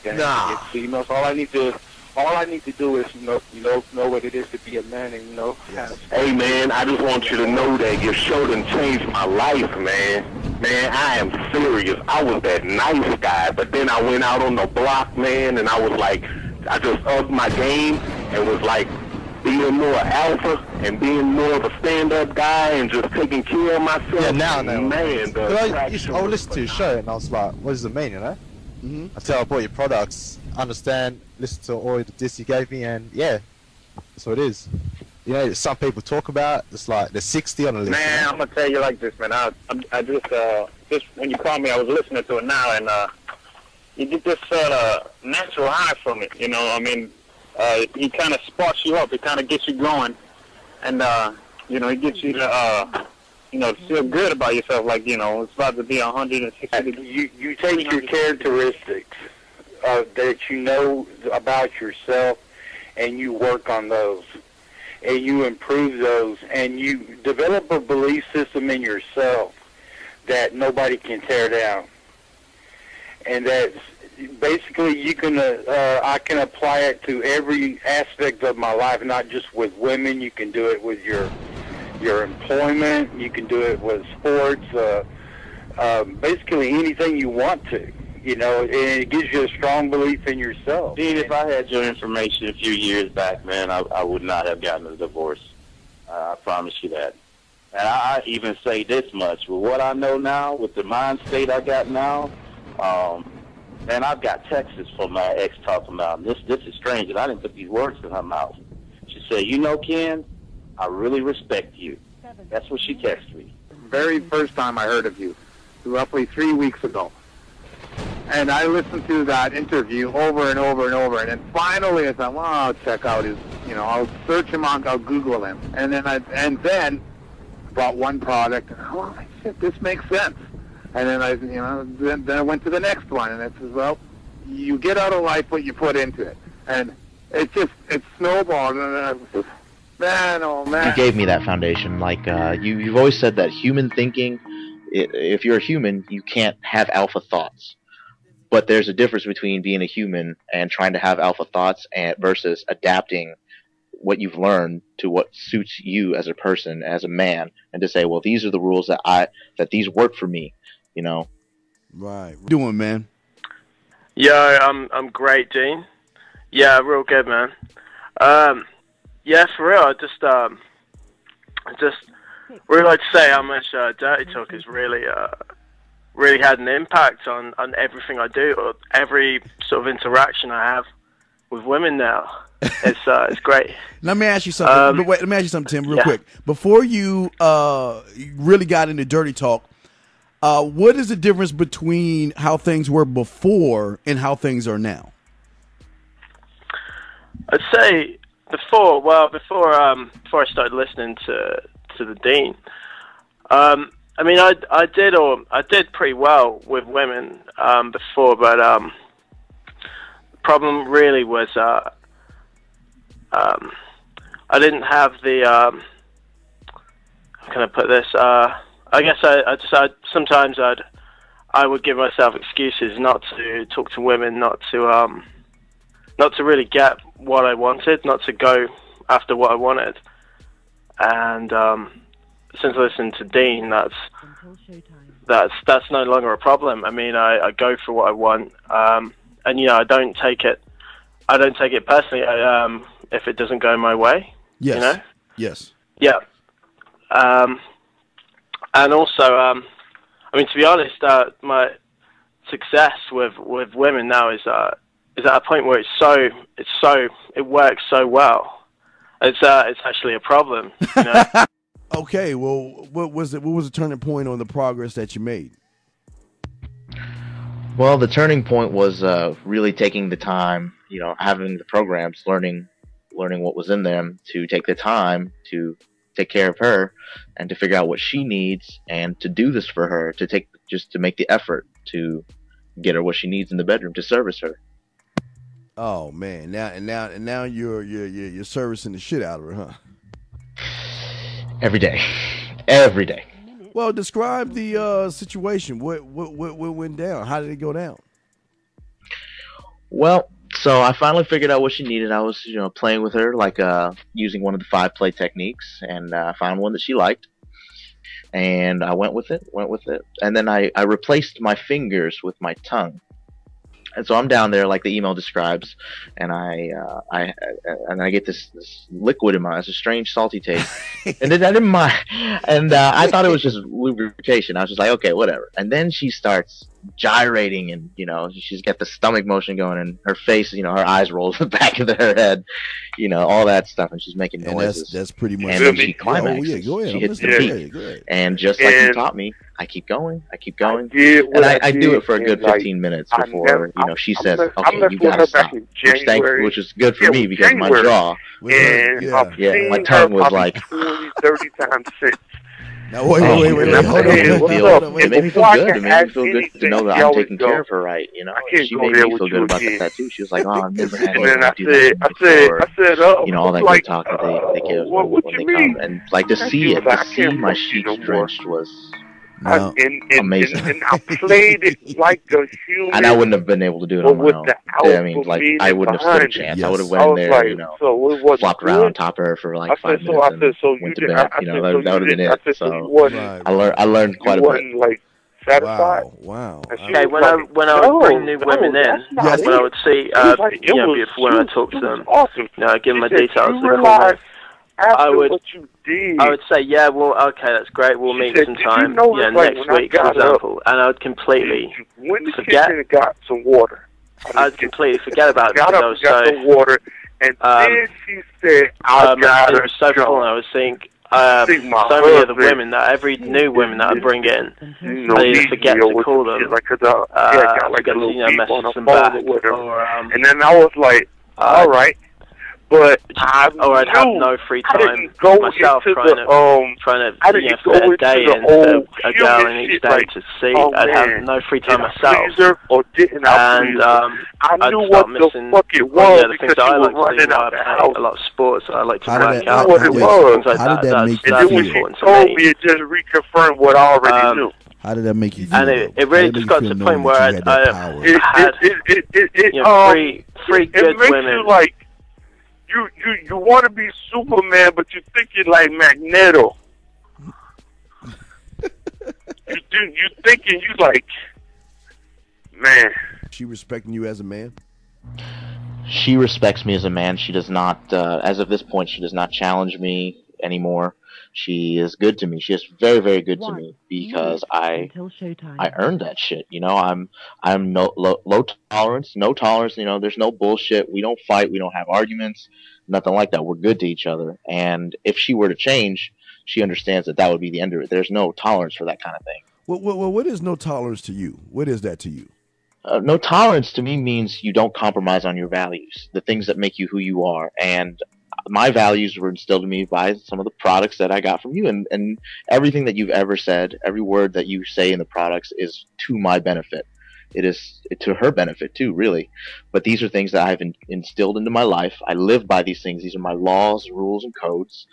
against Nah. females. All I need to do is know what it is to be a man, and Yes. Hey, man, I just want you to know that your show done changed my life, man. Man, I am serious. I was that nice guy, but then I went out on the block, man, and I was like, I just upped my game and was like being more alpha and being more of a stand-up guy and just taking care of myself. Yeah, now, man, I would listen to your show and I was like, what does it mean, you know? Until I bought your products, understand, listen to all the discs you gave me, and yeah, that's what it is. You know, some people talk about, it's like they're 60 on the list. Man, I'm gonna tell you like this, man. I just when you called me, I was listening to it now, and you get this natural high from it. You know, I mean, he kind of sparks you up. It kind of gets you going, and it gets you to to feel good about yourself. Like it's about to be 160. You take your characteristics that you know about yourself, and you work on those, and you improve those, and you develop a belief system in yourself that nobody can tear down. And that's basically I can apply it to every aspect of my life, not just with women. You can do it with your employment. You can do it with sports. Basically anything you want to. And it gives you a strong belief in yourself. Dean, if I had your information a few years back, man, I would not have gotten a divorce. I promise you that. And I even say this much. With what I know now, with the mind state I got now, man, I've got texts from my ex talking about, this is strange, and I didn't put these words in her mouth. She said, Ken, I really respect you. That's what she texted me. Very first time I heard of you, roughly 3 weeks ago. And I listened to that interview over and over and over, and then finally I thought, well, I'll check out his, I'll search him on, I'll Google him, and then bought one product, and oh shit, this makes sense. And then then I went to the next one, and it says, well, you get out of life what you put into it, and it snowballed, and I was just, man, oh man. You gave me that foundation. Like you've always said that human thinking, if you're a human, you can't have alpha thoughts. But there's a difference between being a human and trying to have alpha thoughts versus adapting what you've learned to what suits you as a person, as a man, and to say, well, these are the rules that these work for me, Right. What you doing, man? Yeah, I'm great, Dean. Yeah, real good, man. Yeah, for real. I just really like to say how much Dirty Talk has really had an impact on everything I do, or every sort of interaction I have with women now. It's great. Let me ask you something. But wait, let me ask you something, Tim, real quick. Before you really got into Dirty Talk, what is the difference between how things were before and how things are now? I'd say before I started listening to the Dean, I mean, I did pretty well with women before, but the problem really was I didn't have the how can I put this? I guess sometimes I would give myself excuses not to talk to women, not to really get what I wanted, not to go after what I wanted, and since I listened to Dean, that's no longer a problem. I mean, I go for what I want, and I don't take it personally if it doesn't go my way. Yes. Yes. Yeah. And also, I mean, to be honest, my success with women now is at a point where it works so well. It's actually a problem. Okay, well, what was the turning point on the progress that you made? Well, the turning point was really taking the time, having the programs, learning what was in them, to take the time to take care of her and to figure out what she needs and to do this for her, to make the effort to get her what she needs in the bedroom, to service her. Oh man, now you're servicing the shit out of her, huh? Every day. Well, describe the situation. What went down? How did it go down? Well, so I finally figured out what she needed. I was, playing with her, like using one of the 5-play techniques, and I found one that she liked. And I went with it, and then I replaced my fingers with my tongue. And so I'm down there, like the email describes, and I get this liquid in my eyes, a strange salty taste, and I didn't mind, and I thought it was just lubrication. I was just like, okay, whatever. And then she starts gyrating, and she's got the stomach motion going, and her face, her eyes roll to the back of her head, all that stuff, and she's making noises. That's pretty much. And then she climaxes. Oh yeah, go ahead. She hits the beat, and just like you taught me, I keep going, and I do it for a good 15 minutes before she says, "Okay, you gotta stop," which is good for me because my jaw, my tongue was like 20, 30 times 6. Now wait, hold on. It made me feel good. It made me feel good to know that I'm taking care of her right. She made me feel good about that too. She was like, "Oh, I've never had anyone do that before." All that good talk that they give when they come, and like to see my sheets drenched was amazing. And I played it like a human. And I wouldn't have been able to do it on my own. I mean, like, I wouldn't have stood a chance. I would have went in there, flopped around on top of her for like 5 minutes and went to bed. That would have been it. So I learned quite a bit. Like, satisfied. Wow. Okay, when I would bring new women in, when I would see beautiful women, I talk to them. Awesome. I give them my details. I would say, yeah, well, okay, that's great. We'll meet sometime, next week, for example. And I would completely forget. Got some water. I'd completely forget about it. Got some water, and then she said, it was so full, and I was seeing so many other women, that every new women that I bring in, I either forget to call them, forget to message them back, and then I was like, all right. But I'd have no free time myself trying to fit a day into a girl in each day to see. I'd have no free time myself, and I'd start missing the things that I like to do. I play a lot of sports. I like to work out. How did that make you feel? When she told me, it just reconfirmed what I already knew. How did that make you feel? And it really just got to the point where I had three good women. You want to be Superman, but you think you're like Magneto. you thinking you like, man. She respecting you as a man? She respects me as a man. She does not, as of this point, she does not challenge me anymore. She is good to me. She is very, very good to me because I earned that shit. I'm low tolerance, no tolerance. There's no bullshit. We don't fight. We don't have arguments. Nothing like that. We're good to each other. And if she were to change, she understands that would be the end of it. There's no tolerance for that kind of thing. Well, what is no tolerance to you? What is that to you? No tolerance to me means you don't compromise on your values, the things that make you who you are. And my values were instilled in me by some of the products that I got from you, and everything that you've ever said, every word that you say in the products is to my benefit. It is to her benefit too, really. But these are things that I've instilled into my life. I live by these things. These are my laws, rules, and codes,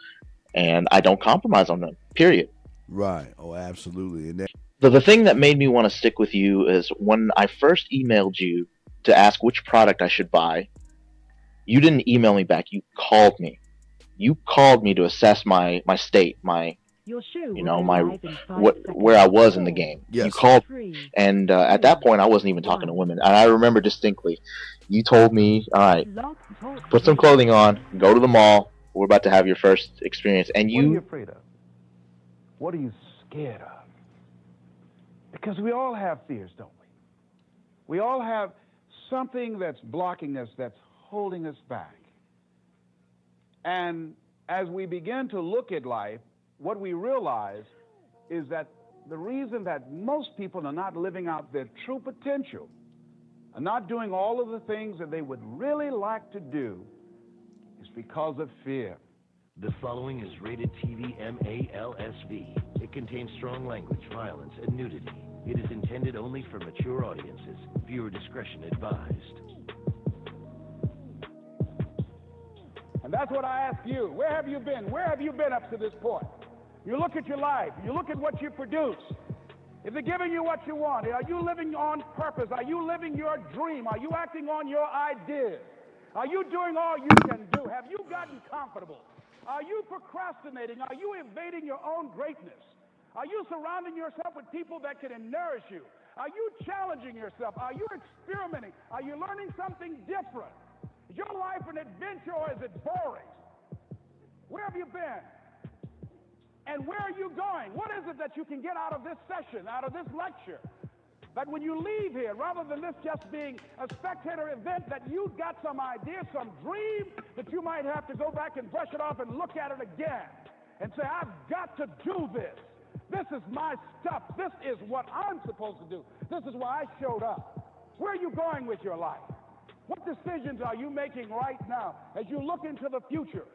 and I don't compromise on them, period. Right. Oh, absolutely. And the thing that made me want to stick with you is when I first emailed you to ask which product I should buy, you didn't email me back. You called me. You called me to assess my state, where I was in the game. Yes. You called, and at that point, I wasn't even talking to women. And I remember distinctly, you told me, "All right, put some clothing on, go to the mall. We're about to have your first experience." And what are you afraid of? What are you scared of? Because we all have fears, don't we? We all have something that's blocking us, that's holding us back. And as we begin to look at life, what we realize is that the reason that most people are not living out their true potential, are not doing all of the things that they would really like to do, is because of fear. The following is rated TV MALSV. It contains strong language, violence, and nudity. It is intended only for mature audiences. Viewer discretion advised. And that's what I ask you. Where have you been? Where have you been up to this point? You look at your life. You look at what you produce. Is it giving you what you want? Are you living on purpose? Are you living your dream? Are you acting on your ideas? Are you doing all you can do? Have you gotten comfortable? Are you procrastinating? Are you evading your own greatness? Are you surrounding yourself with people that can nourish you? Are you challenging yourself? Are you experimenting? Are you learning something different? Is your life an adventure or is it boring? Where have you been? And where are you going? What is it that you can get out of this session, out of this lecture? That when you leave here, rather than this just being a spectator event, that you've got some idea, some dream, that you might have to go back and brush it off and look at it again and say, I've got to do this. This is my stuff. This is what I'm supposed to do. This is why I showed up. Where are you going with your life? What decisions are you making right now as you look into the future?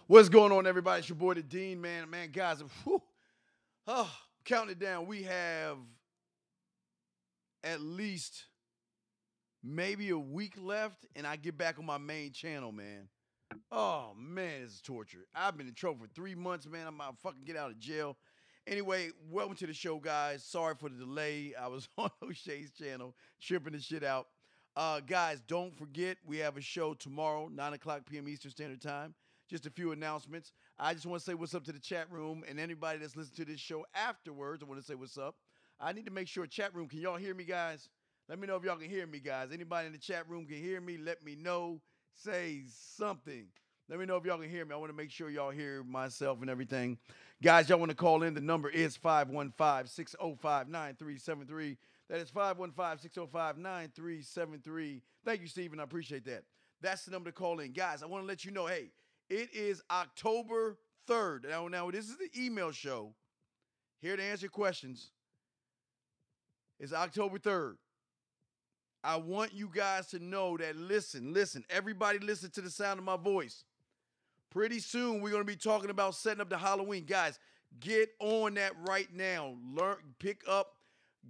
What's going on, everybody? It's your boy, the Dean, man. Man, guys, counting it down. We have at least maybe a week left, and I get back on my main channel, man. Oh, man, this is torture. I've been in trouble for 3 months, man. I'm about to fucking get out of jail. Anyway, welcome to the show, guys. Sorry for the delay. I was on O'Shea's channel, tripping the shit out. Guys, don't forget, we have a show tomorrow, 9 o'clock p.m. Eastern Standard Time. Just a few announcements. I just want to say what's up to the chat room and anybody that's listening to this show afterwards. I want to say what's up. I need to make sure, chat room, can y'all hear me, guys? Let me know if y'all can hear me, guys. Anybody in the chat room can hear me, let me know. Say something. Let me know if y'all can hear me. I want to make sure y'all hear myself and everything. Guys, y'all want to call in. The number is 515-605-9373. That is 515-605-9373. Thank you, Stephen. I appreciate that. That's the number to call in. Guys, I want to let you know, hey, it is October 3rd. Now, this is the email show. Here to answer questions. It's October 3rd. I want you guys to know that, listen, everybody listen to the sound of my voice. Pretty soon, we're going to be talking about setting up the Halloween. Guys, get on that right now. Learn, pick up,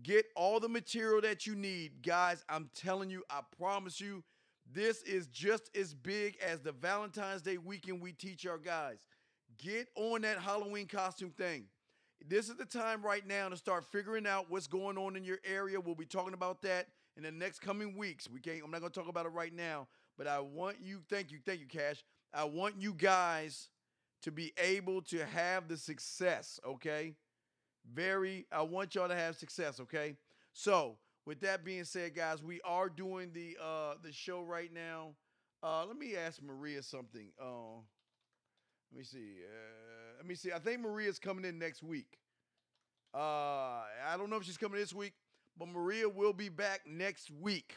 get all the material that you need. Guys, I'm telling you, I promise you, this is just as big as the Valentine's Day weekend we teach our guys. Get on that Halloween costume thing. This is the time right now to start figuring out what's going on in your area. We'll be talking about that in the next coming weeks. I'm not going to talk about it right now, but I want you, thank you, Cash. I want you guys to be able to have the success, okay? I want y'all to have success, okay? So, with that being said, guys, we are doing the show right now. Let me ask Maria something. Let me see. I think Maria's coming in next week. I don't know if she's coming this week, but Maria will be back next week.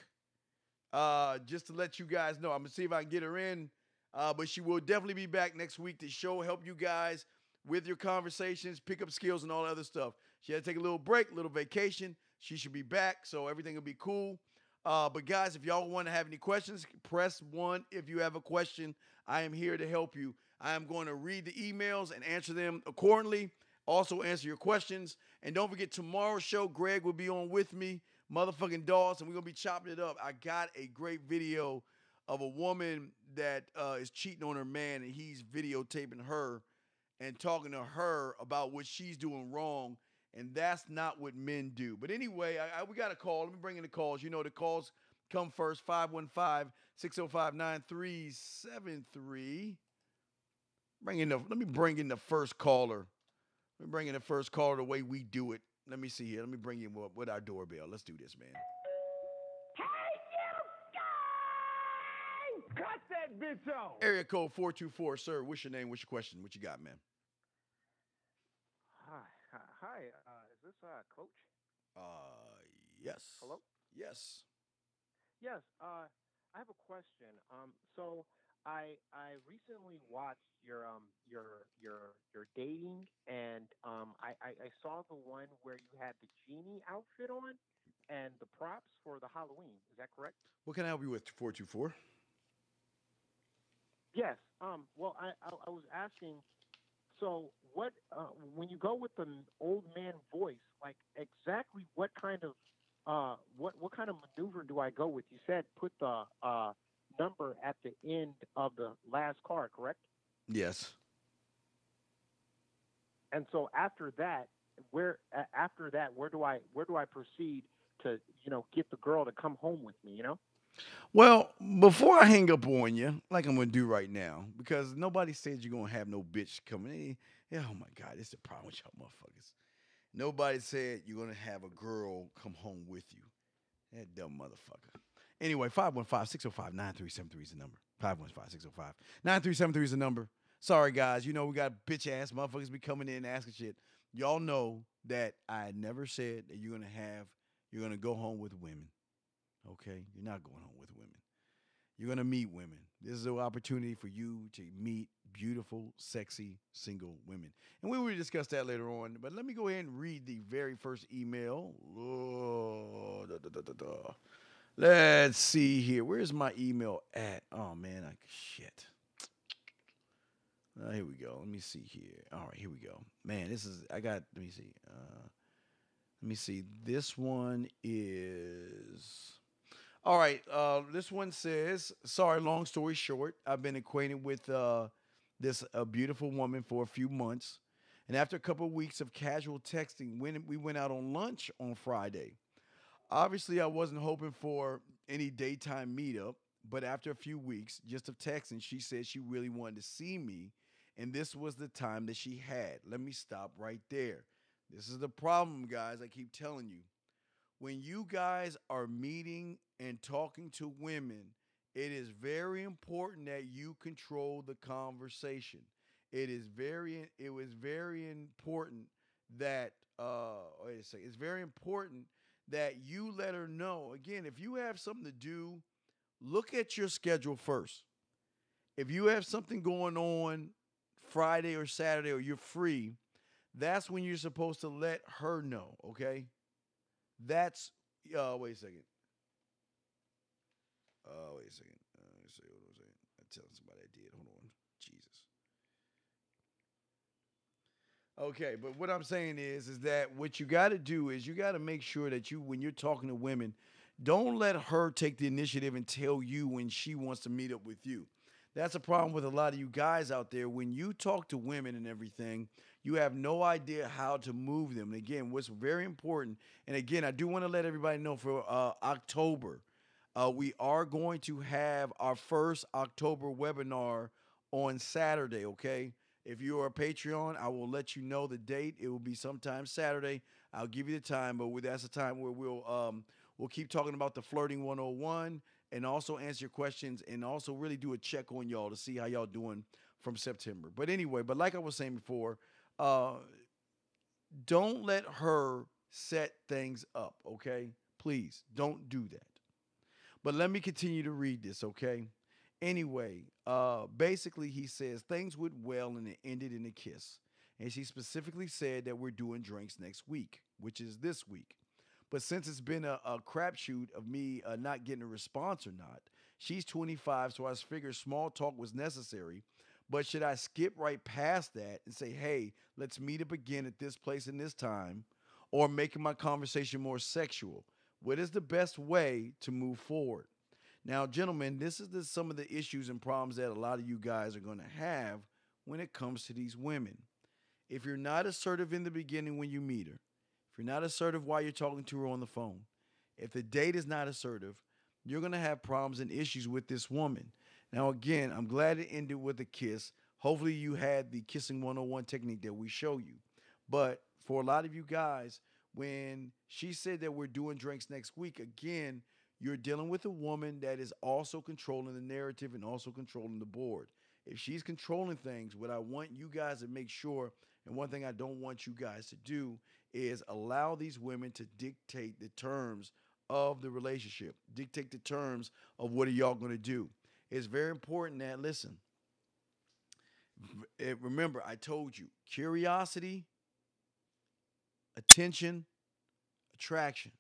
Just to let you guys know. I'm going to see if I can get her in. But she will definitely be back next week to help you guys with your conversations, pick up skills, and all that other stuff. She had to take a little break, a little vacation. She should be back, so everything will be cool. But guys, if y'all want to have any questions, press 1 if you have a question. I am here to help you. I am going to read the emails and answer them accordingly. Also answer your questions. And don't forget, tomorrow's show, Greg will be on with me, motherfucking Doss, and we're going to be chopping it up. I got a great video of a woman that is cheating on her man, and he's videotaping her and talking to her about what she's doing wrong. And that's not what men do. But anyway, we got a call. Let me bring in the calls. You know, the calls come first. 515-605-9373. Let me bring in the first caller. Let me bring in the first caller the way we do it. Let me see here. Let me bring in with our doorbell. Let's do this, man. Hey, you guy! Cut that bitch off! Area code 424, sir. What's your name? What's your question? What you got, man? Hi, is this Coach? Yes. Hello? Yes. Yes, I have a question. So I recently watched your dating, and I saw the one where you had the genie outfit on and the props for the Halloween. Is that correct? What can I help you with, 424? Yes. Well, I was asking. So what when you go with an old man voice, like exactly what kind of maneuver do I go with? You said put the number at the end of the last card, correct? Yes. And so after that, after that, where do I proceed to get the girl to come home with me? Well, before I hang up on you, like I'm gonna do right now, because nobody said you're gonna have no bitch coming in. Yeah, oh my God, it's the problem with y'all motherfuckers. Nobody said you're gonna have a girl come home with you. That dumb motherfucker. Anyway, 515-605-9373 is the number. 515-605-9373 is the number. Sorry, guys. You know we got bitch ass motherfuckers be coming in and asking shit. Y'all know that I never said that you're gonna go home with women. Okay? You're not going home with women. You're going to meet women. This is an opportunity for you to meet beautiful, sexy, single women. And we will discuss that later on. But let me go ahead and read the very first email. Oh, Let's see here. Where's my email at? Oh, man. Shit. Here we go. Let me see here. All right, here we go. Man, let me see. Let me see. This one is. All right. This one says, sorry, long story short, I've been acquainted with this beautiful woman for a few months. And after a couple of weeks of casual texting, when we went out on lunch on Friday. Obviously, I wasn't hoping for any daytime meetup, but after a few weeks just of texting, she said she really wanted to see me. And this was the time that she had. Let me stop right there. This is the problem, guys. I keep telling you when you guys are meeting and talking to women, it was very important that you control the conversation. It was very important that wait a second. It's very important that you let her know. Again, if you have something to do, look at your schedule first. If you have something going on Friday or Saturday or you're free, that's when you're supposed to let her know, okay? That's wait a second. Wait a second. Let me see what was saying. I'm telling somebody I did. Hold on. Jesus. Okay, but what I'm saying is that what you got to do is you got to make sure that when you're talking to women, don't let her take the initiative and tell you when she wants to meet up with you. That's a problem with a lot of you guys out there. When you talk to women and everything, you have no idea how to move them. And again, what's very important, and again, I do want to let everybody know for October, we are going to have our first October webinar on Saturday, okay? If you are a Patreon, I will let you know the date. It will be sometime Saturday. I'll give you the time, but that's the time where we'll keep talking about the flirting 101 and also answer your questions and also really do a check on y'all to see how y'all doing from September. But anyway, like I was saying before, uh, don't let her set things up, okay? Please don't do that. But let me continue to read this, okay? Anyway, basically he says things went well and it ended in a kiss. And she specifically said that we're doing drinks next week, which is this week. But since it's been a crapshoot of me not getting a response or not, she's 25, so I figured small talk was necessary. But should I skip right past that and say, hey, let's meet up again at this place and this time, or making my conversation more sexual? What is the best way to move forward? Now, gentlemen, this is some of the issues and problems that a lot of you guys are going to have when it comes to these women. If you're not assertive in the beginning when you meet her, if you're not assertive while you're talking to her on the phone, if the date is not assertive, you're going to have problems and issues with this woman. Now, again, I'm glad it ended with a kiss. Hopefully, you had the kissing 101 technique that we show you. But for a lot of you guys, when she said that we're doing drinks next week, again, you're dealing with a woman that is also controlling the narrative and also controlling the board. If she's controlling things, what I want you guys to make sure, and one thing I don't want you guys to do, is allow these women to dictate the terms of the relationship, dictate the terms of what are y'all going to do. It's very important that, listen, remember, I told you, curiosity, attention, attraction.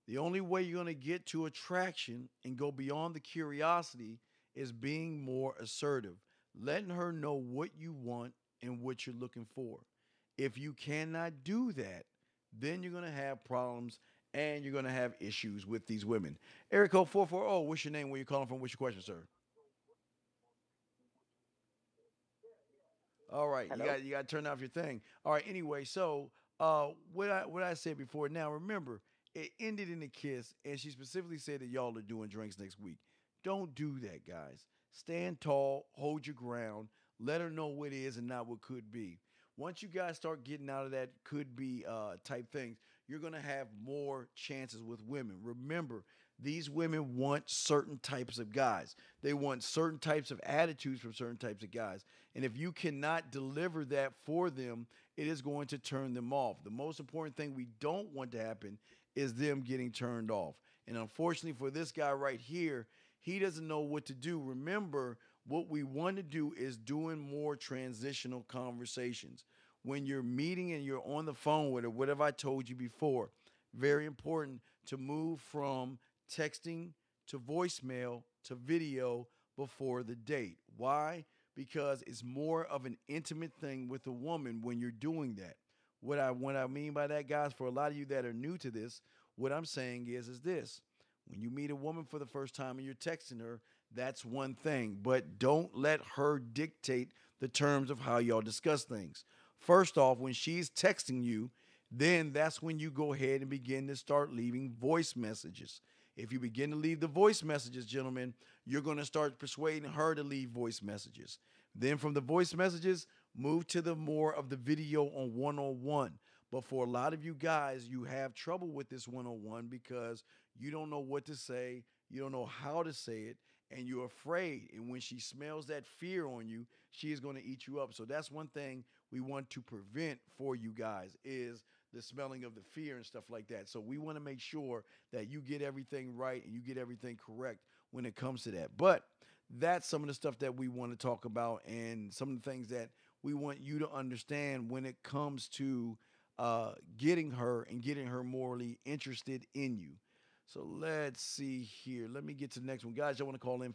The only way you're going to get to attraction and go beyond the curiosity is being more assertive, letting her know what you want and what you're looking for. If you cannot do that, then you're going to have problems and you're going to have issues with these women. Eric code 440, what's your name? Where you calling from? What's your question, sir? All right, Hello? you got to turn off your thing. All right, anyway, so what I said before. Now remember, it ended in a kiss, and she specifically said that y'all are doing drinks next week. Don't do that, guys. Stand tall, hold your ground, let her know what is and not what could be. Once you guys start getting out of that could be type things, you're gonna have more chances with women. Remember, these women want certain types of guys. They want certain types of attitudes from certain types of guys. And if you cannot deliver that for them, it is going to turn them off. The most important thing we don't want to happen is them getting turned off. And unfortunately for this guy right here, he doesn't know what to do. Remember, what we want to do is doing more transitional conversations. When you're meeting and you're on the phone with her, whatever I told you before, very important to move from texting to voicemail to video before the date. Why? Because it's more of an intimate thing with a woman when you're doing that. What I mean by that, guys, for a lot of you that are new to this, what I'm saying is this. When you meet a woman for the first time and you're texting her, that's one thing. But don't let her dictate the terms of how y'all discuss things. First off, when she's texting you, then that's when you go ahead and begin to start leaving voice messages. If you begin to leave the voice messages, gentlemen, you're going to start persuading her to leave voice messages. Then from the voice messages, move to the more of the video on one-on-one. But for a lot of you guys, you have trouble with this one-on-one because you don't know what to say, you don't know how to say it, and you're afraid. And when she smells that fear on you, she is going to eat you up. So that's one thing we want to prevent for you guys is the smelling of the fear and stuff like that. So we want to make sure that you get everything right and you get everything correct when it comes to that. But that's some of the stuff that we want to talk about and some of the things that we want you to understand when it comes to getting her and getting her morally interested in you. So let's see here. Let me get to the next one. Guys, y'all want to call in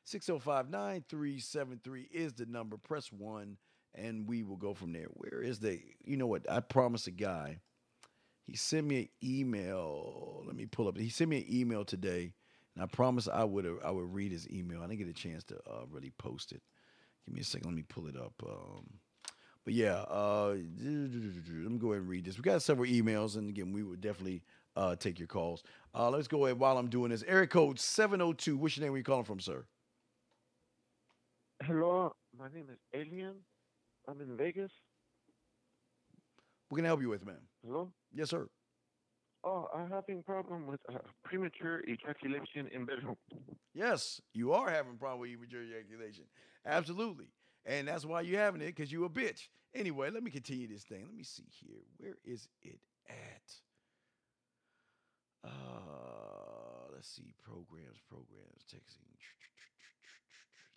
515-605-9373 is the number. Press 1 and we will go from there. Where is you know what? I promised a guy. He sent me an email. Let me pull up. He sent me an email today, and I promised I would read his email. I didn't get a chance to really post it. Give me a second. Let me pull it up. But yeah, let me go ahead and read this. We got several emails, and again, we would definitely take your calls. Let's go ahead while I'm doing this. Area code 702. What's your name? Where you calling from, sir? Hello, my name is Alien. I'm in Vegas. What can I help you with, man? Hello? Yes, sir. Oh, I'm having problem with premature ejaculation in bedroom. Yes, you are having a problem with premature ejaculation. Absolutely. And that's why you're having it, because you a bitch. Anyway, let me continue this thing. Let me see here. Where is it at? Let's see. Programs, texting.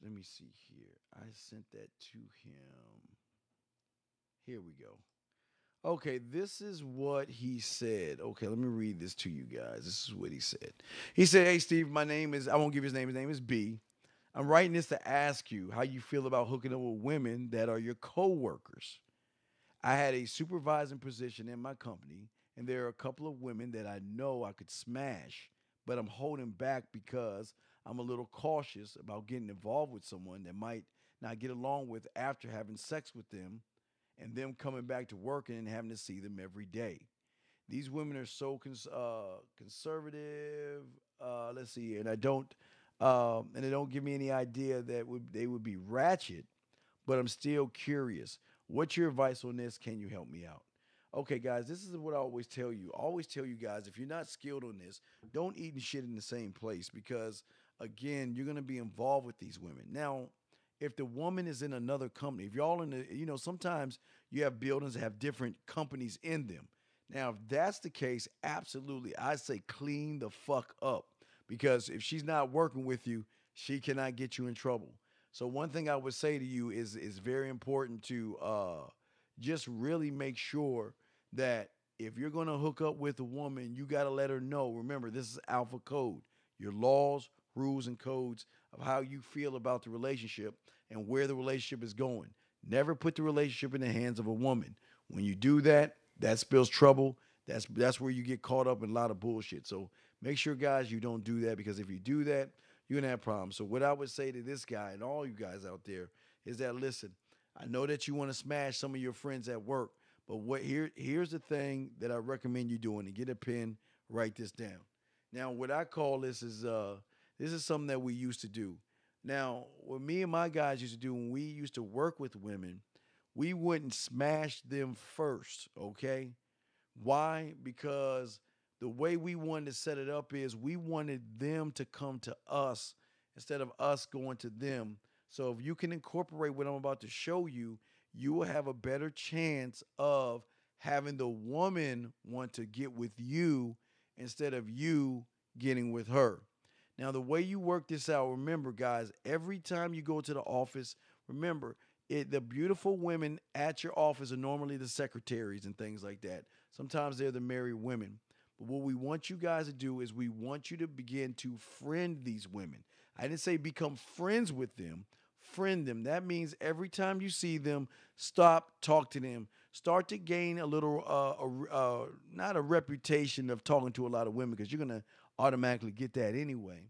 Let me see here. I sent that to him. Here we go. Okay, this is what he said. Okay, let me read this to you guys. This is what he said. He said, "Hey, Steve, I won't give his name. His name is B. I'm writing this to ask you how you feel about hooking up with women that are your coworkers. I had a supervising position in my company, and there are a couple of women that I know I could smash, but I'm holding back because I'm a little cautious about getting involved with someone that might not get along with after having sex with them and them coming back to work and having to see them every day. These women are so conservative. Let's see, and they don't give me any idea that they would be ratchet. But I'm still curious. What's your advice on this? Can you help me out?" Okay, guys, this is what I always tell you. I always tell you guys, if you're not skilled on this, don't eat and shit in the same place because, again, you're going to be involved with these women. Now, if the woman is in another company, if y'all sometimes you have buildings that have different companies in them. Now, if that's the case, absolutely, I say clean the fuck up because if she's not working with you, she cannot get you in trouble. So one thing I would say to you is very important to just really make sure that if you're going to hook up with a woman, you got to let her know. Remember, this is alpha code. Your laws, rules, and codes of how you feel about the relationship and where the relationship is going. Never put the relationship in the hands of a woman. When you do that, that spills trouble. That's where you get caught up in a lot of bullshit. So make sure, guys, you don't do that because if you do that, you're going to have problems. So what I would say to this guy and all you guys out there is that, listen, I know that you want to smash some of your friends at work, But here's the thing that I recommend you doing, and get a pen, write this down. Now, what I call this is something that we used to do. Now, what me and my guys used to do when we used to work with women, we wouldn't smash them first, okay? Why? Because the way we wanted to set it up is we wanted them to come to us instead of us going to them. So if you can incorporate what I'm about to show you, you will have a better chance of having the woman want to get with you instead of you getting with her. Now, the way you work this out, remember, guys, every time you go to the office, remember, the beautiful women at your office are normally the secretaries and things like that. Sometimes they're the married women. But what we want you guys to do is we want you to begin to friend these women. I didn't say become friends with them. Friend them. That means every time you see them, stop, talk to them. Start to gain a little, not a reputation of talking to a lot of women, because you're going to automatically get that anyway.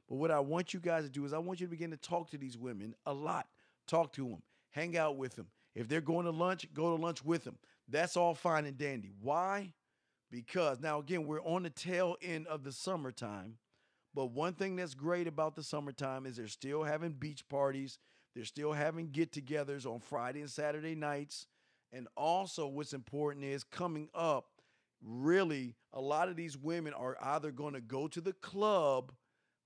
But what I want you guys to do is I want you to begin to talk to these women a lot. Talk to them. Hang out with them. If they're going to lunch, go to lunch with them. That's all fine and dandy. Why? Because now, again, we're on the tail end of the summertime. But one thing that's great about the summertime is they're still having beach parties. They're still having get-togethers on Friday and Saturday nights. And also what's important is coming up, really, a lot of these women are either going to go to the club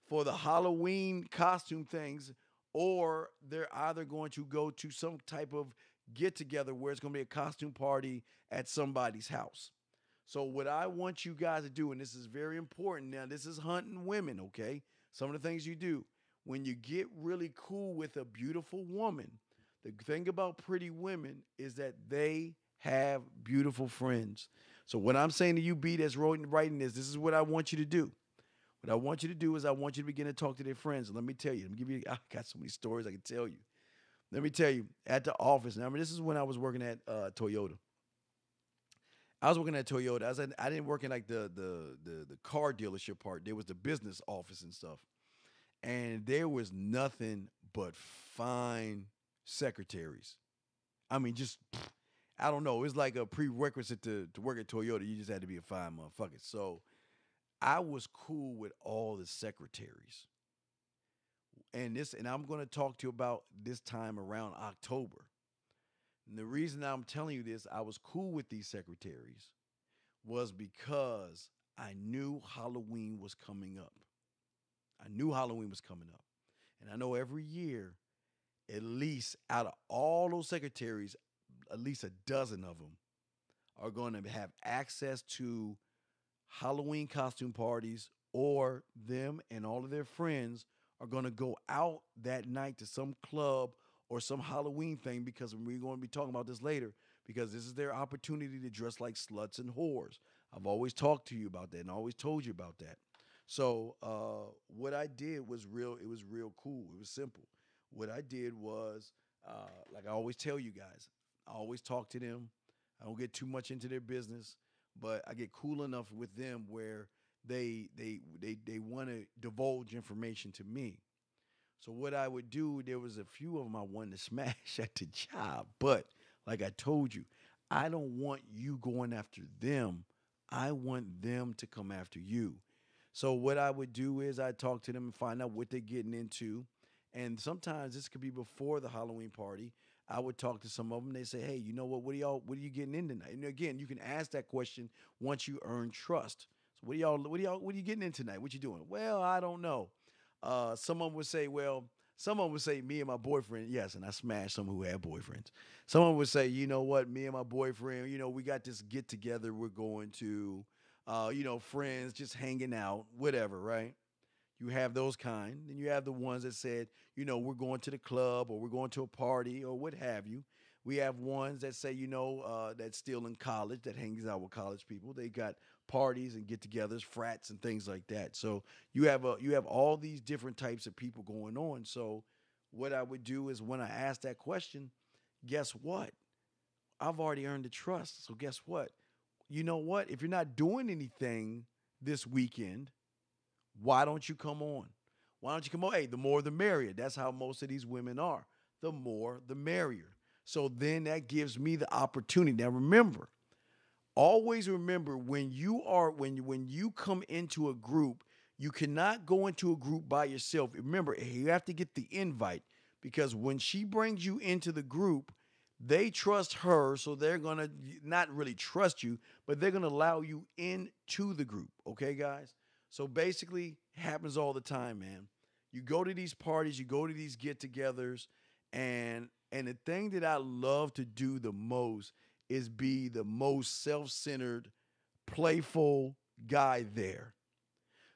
for the Halloween costume things, or they're either going to go to some type of get-together where it's going to be a costume party at somebody's house. So what I want you guys to do, and this is very important, now this is hunting women, okay? Some of the things you do. When you get really cool with a beautiful woman, the thing about pretty women is that they have beautiful friends. So what I'm saying to you, B, that's writing this is what I want you to do. What I want you to do is I want you to begin to talk to their friends. And let me tell you, I got so many stories I can tell you. Let me tell you, at the office, now, I mean, this is when I was working at Toyota. I was working at Toyota. I didn't work in like the car dealership part. There was the business office and stuff. And there was nothing but fine secretaries. I mean, just, I don't know. It was like a prerequisite to work at Toyota. You just had to be a fine motherfucker. So I was cool with all the secretaries. And I'm going to talk to you about this time around October. And the reason I'm telling you this, I was cool with these secretaries, was because I knew Halloween was coming up. And I know every year, at least out of all those secretaries, at least a dozen of them are going to have access to Halloween costume parties, or them and all of their friends are going to go out that night to some club or some Halloween thing, because we're going to be talking about this later, because this is their opportunity to dress like sluts and whores. I've always talked to you about that and always told you about that. So what I did was it was real cool. It was simple. What I did was, like I always tell you guys, I always talk to them. I don't get too much into their business, but I get cool enough with them where they want to divulge information to me. So what I would do, there was a few of them I wanted to smash at the job. But like I told you, I don't want you going after them. I want them to come after you. So what I would do is I'd talk to them and find out what they're getting into. And sometimes this could be before the Halloween party. I would talk to some of them. They say, hey, you know what are you getting in tonight? And again, you can ask that question once you earn trust. So what are you getting in tonight? What you doing? Well, I don't know. Someone would say, me and my boyfriend. Yes, and I smashed some who had boyfriends. Someone would say, you know what, me and my boyfriend, we got this get together. We're going to, friends, just hanging out, whatever, right? You have those kind. Then you have the ones that said, we're going to the club, or we're going to a party, or what have you. We have ones that say, that's still in college, that hangs out with college people. They got parties and get-togethers, frats and things like that. So you have all these different types of people going on. So what I would do is, when I ask that question, guess what? I've already earned the trust. So guess what? You know what? If you're not doing anything this weekend, why don't you come on? Why don't you come on? Hey, the more the merrier. That's how most of these women are. The more the merrier. So then that gives me the opportunity. Now remember, always remember when you come into a group, you cannot go into a group by yourself. Remember, you have to get the invite because when she brings you into the group, they trust her, so they're gonna not really trust you, but they're gonna allow you into the group. Okay, guys? So basically, it happens all the time, man. You go to these parties, you go to these get-togethers, and the thing that I love to do the most is be the most self-centered, playful guy there.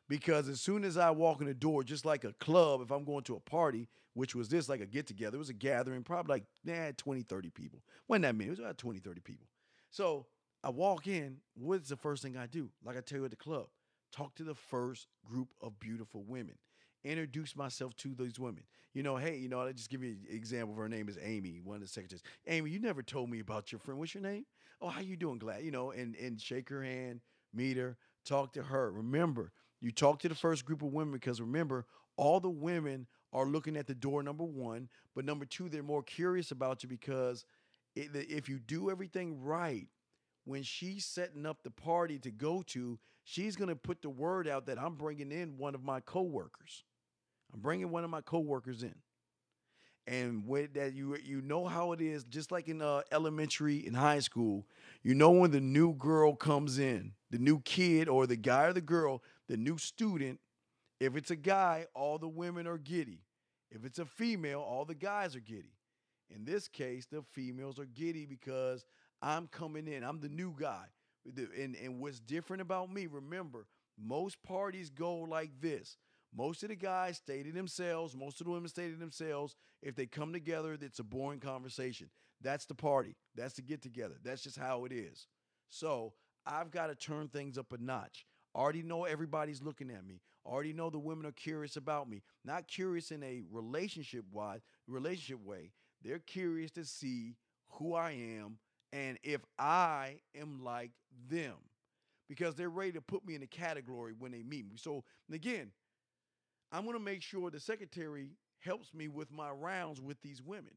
Because as soon as I walk in the door, just like a club, if I'm going to a party, which was this like a get together, it was a gathering, probably like 20, 30 people. Wasn't that many, it was about 20, 30 people. So I walk in, what's the first thing I do? Like I tell you at the club, talk to the first group of beautiful women. Introduce myself to these women. Hey, I'll just give you an example. Her name is Amy, one of the secretaries. Amy, you never told me about your friend. What's your name? Oh, how you doing? Glad, and shake her hand, meet her, talk to her. Remember, you talk to the first group of women because remember, all the women are looking at the door, number one, but number two, they're more curious about you because if you do everything right, when she's setting up the party to go to, she's going to put the word out that I'm bringing in one of my coworkers. I'm bringing one of my coworkers in. And with that, you know how it is, just like in elementary and high school, when the new girl comes in, the new kid or the guy or the girl, the new student, if it's a guy, all the women are giddy. If it's a female, all the guys are giddy. In this case, the females are giddy because I'm coming in. I'm the new guy. And what's different about me, remember, most parties go like this. Most of the guys stay to themselves. Most of the women stay to themselves. If they come together, it's a boring conversation. That's the party. That's the get together. That's just how it is. So I've got to turn things up a notch. Already know everybody's looking at me. Already know the women are curious about me. Not curious in a relationship way. They're curious to see who I am and if I am like them. Because they're ready to put me in a category when they meet me. So again, I'm going to make sure the secretary helps me with my rounds with these women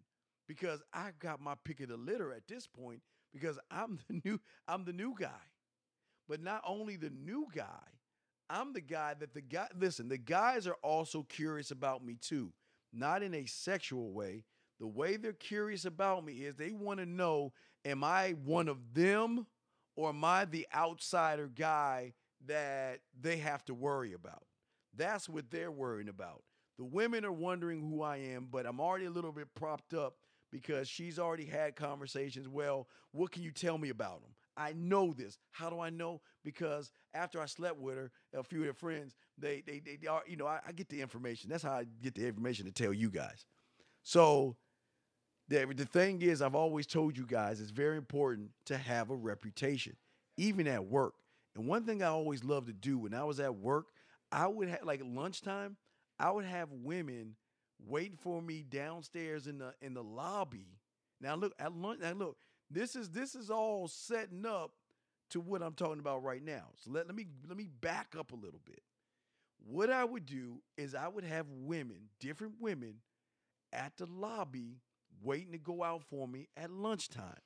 because I got my pick of the litter at this point because I'm the new guy. But not only the new guy, I'm the guy that the guys are also curious about me too. Not in a sexual way. The way they're curious about me is they want to know, am I one of them or am I the outsider guy that they have to worry about? That's what they're worrying about. The women are wondering who I am, but I'm already a little bit propped up because she's already had conversations. Well, what can you tell me about them? I know this. How do I know? Because after I slept with her, a few of her friends, they are, I get the information. That's how I get the information to tell you guys. So the thing is, I've always told you guys, it's very important to have a reputation, even at work. And one thing I always loved to do when I was at work, I would have like at lunchtime, I would have women waiting for me downstairs in the lobby. Now look at lunch. Now look, this is all setting up to what I'm talking about right now. So let me back up a little bit. What I would do is I would have women, different women, at the lobby waiting to go out for me at lunchtime.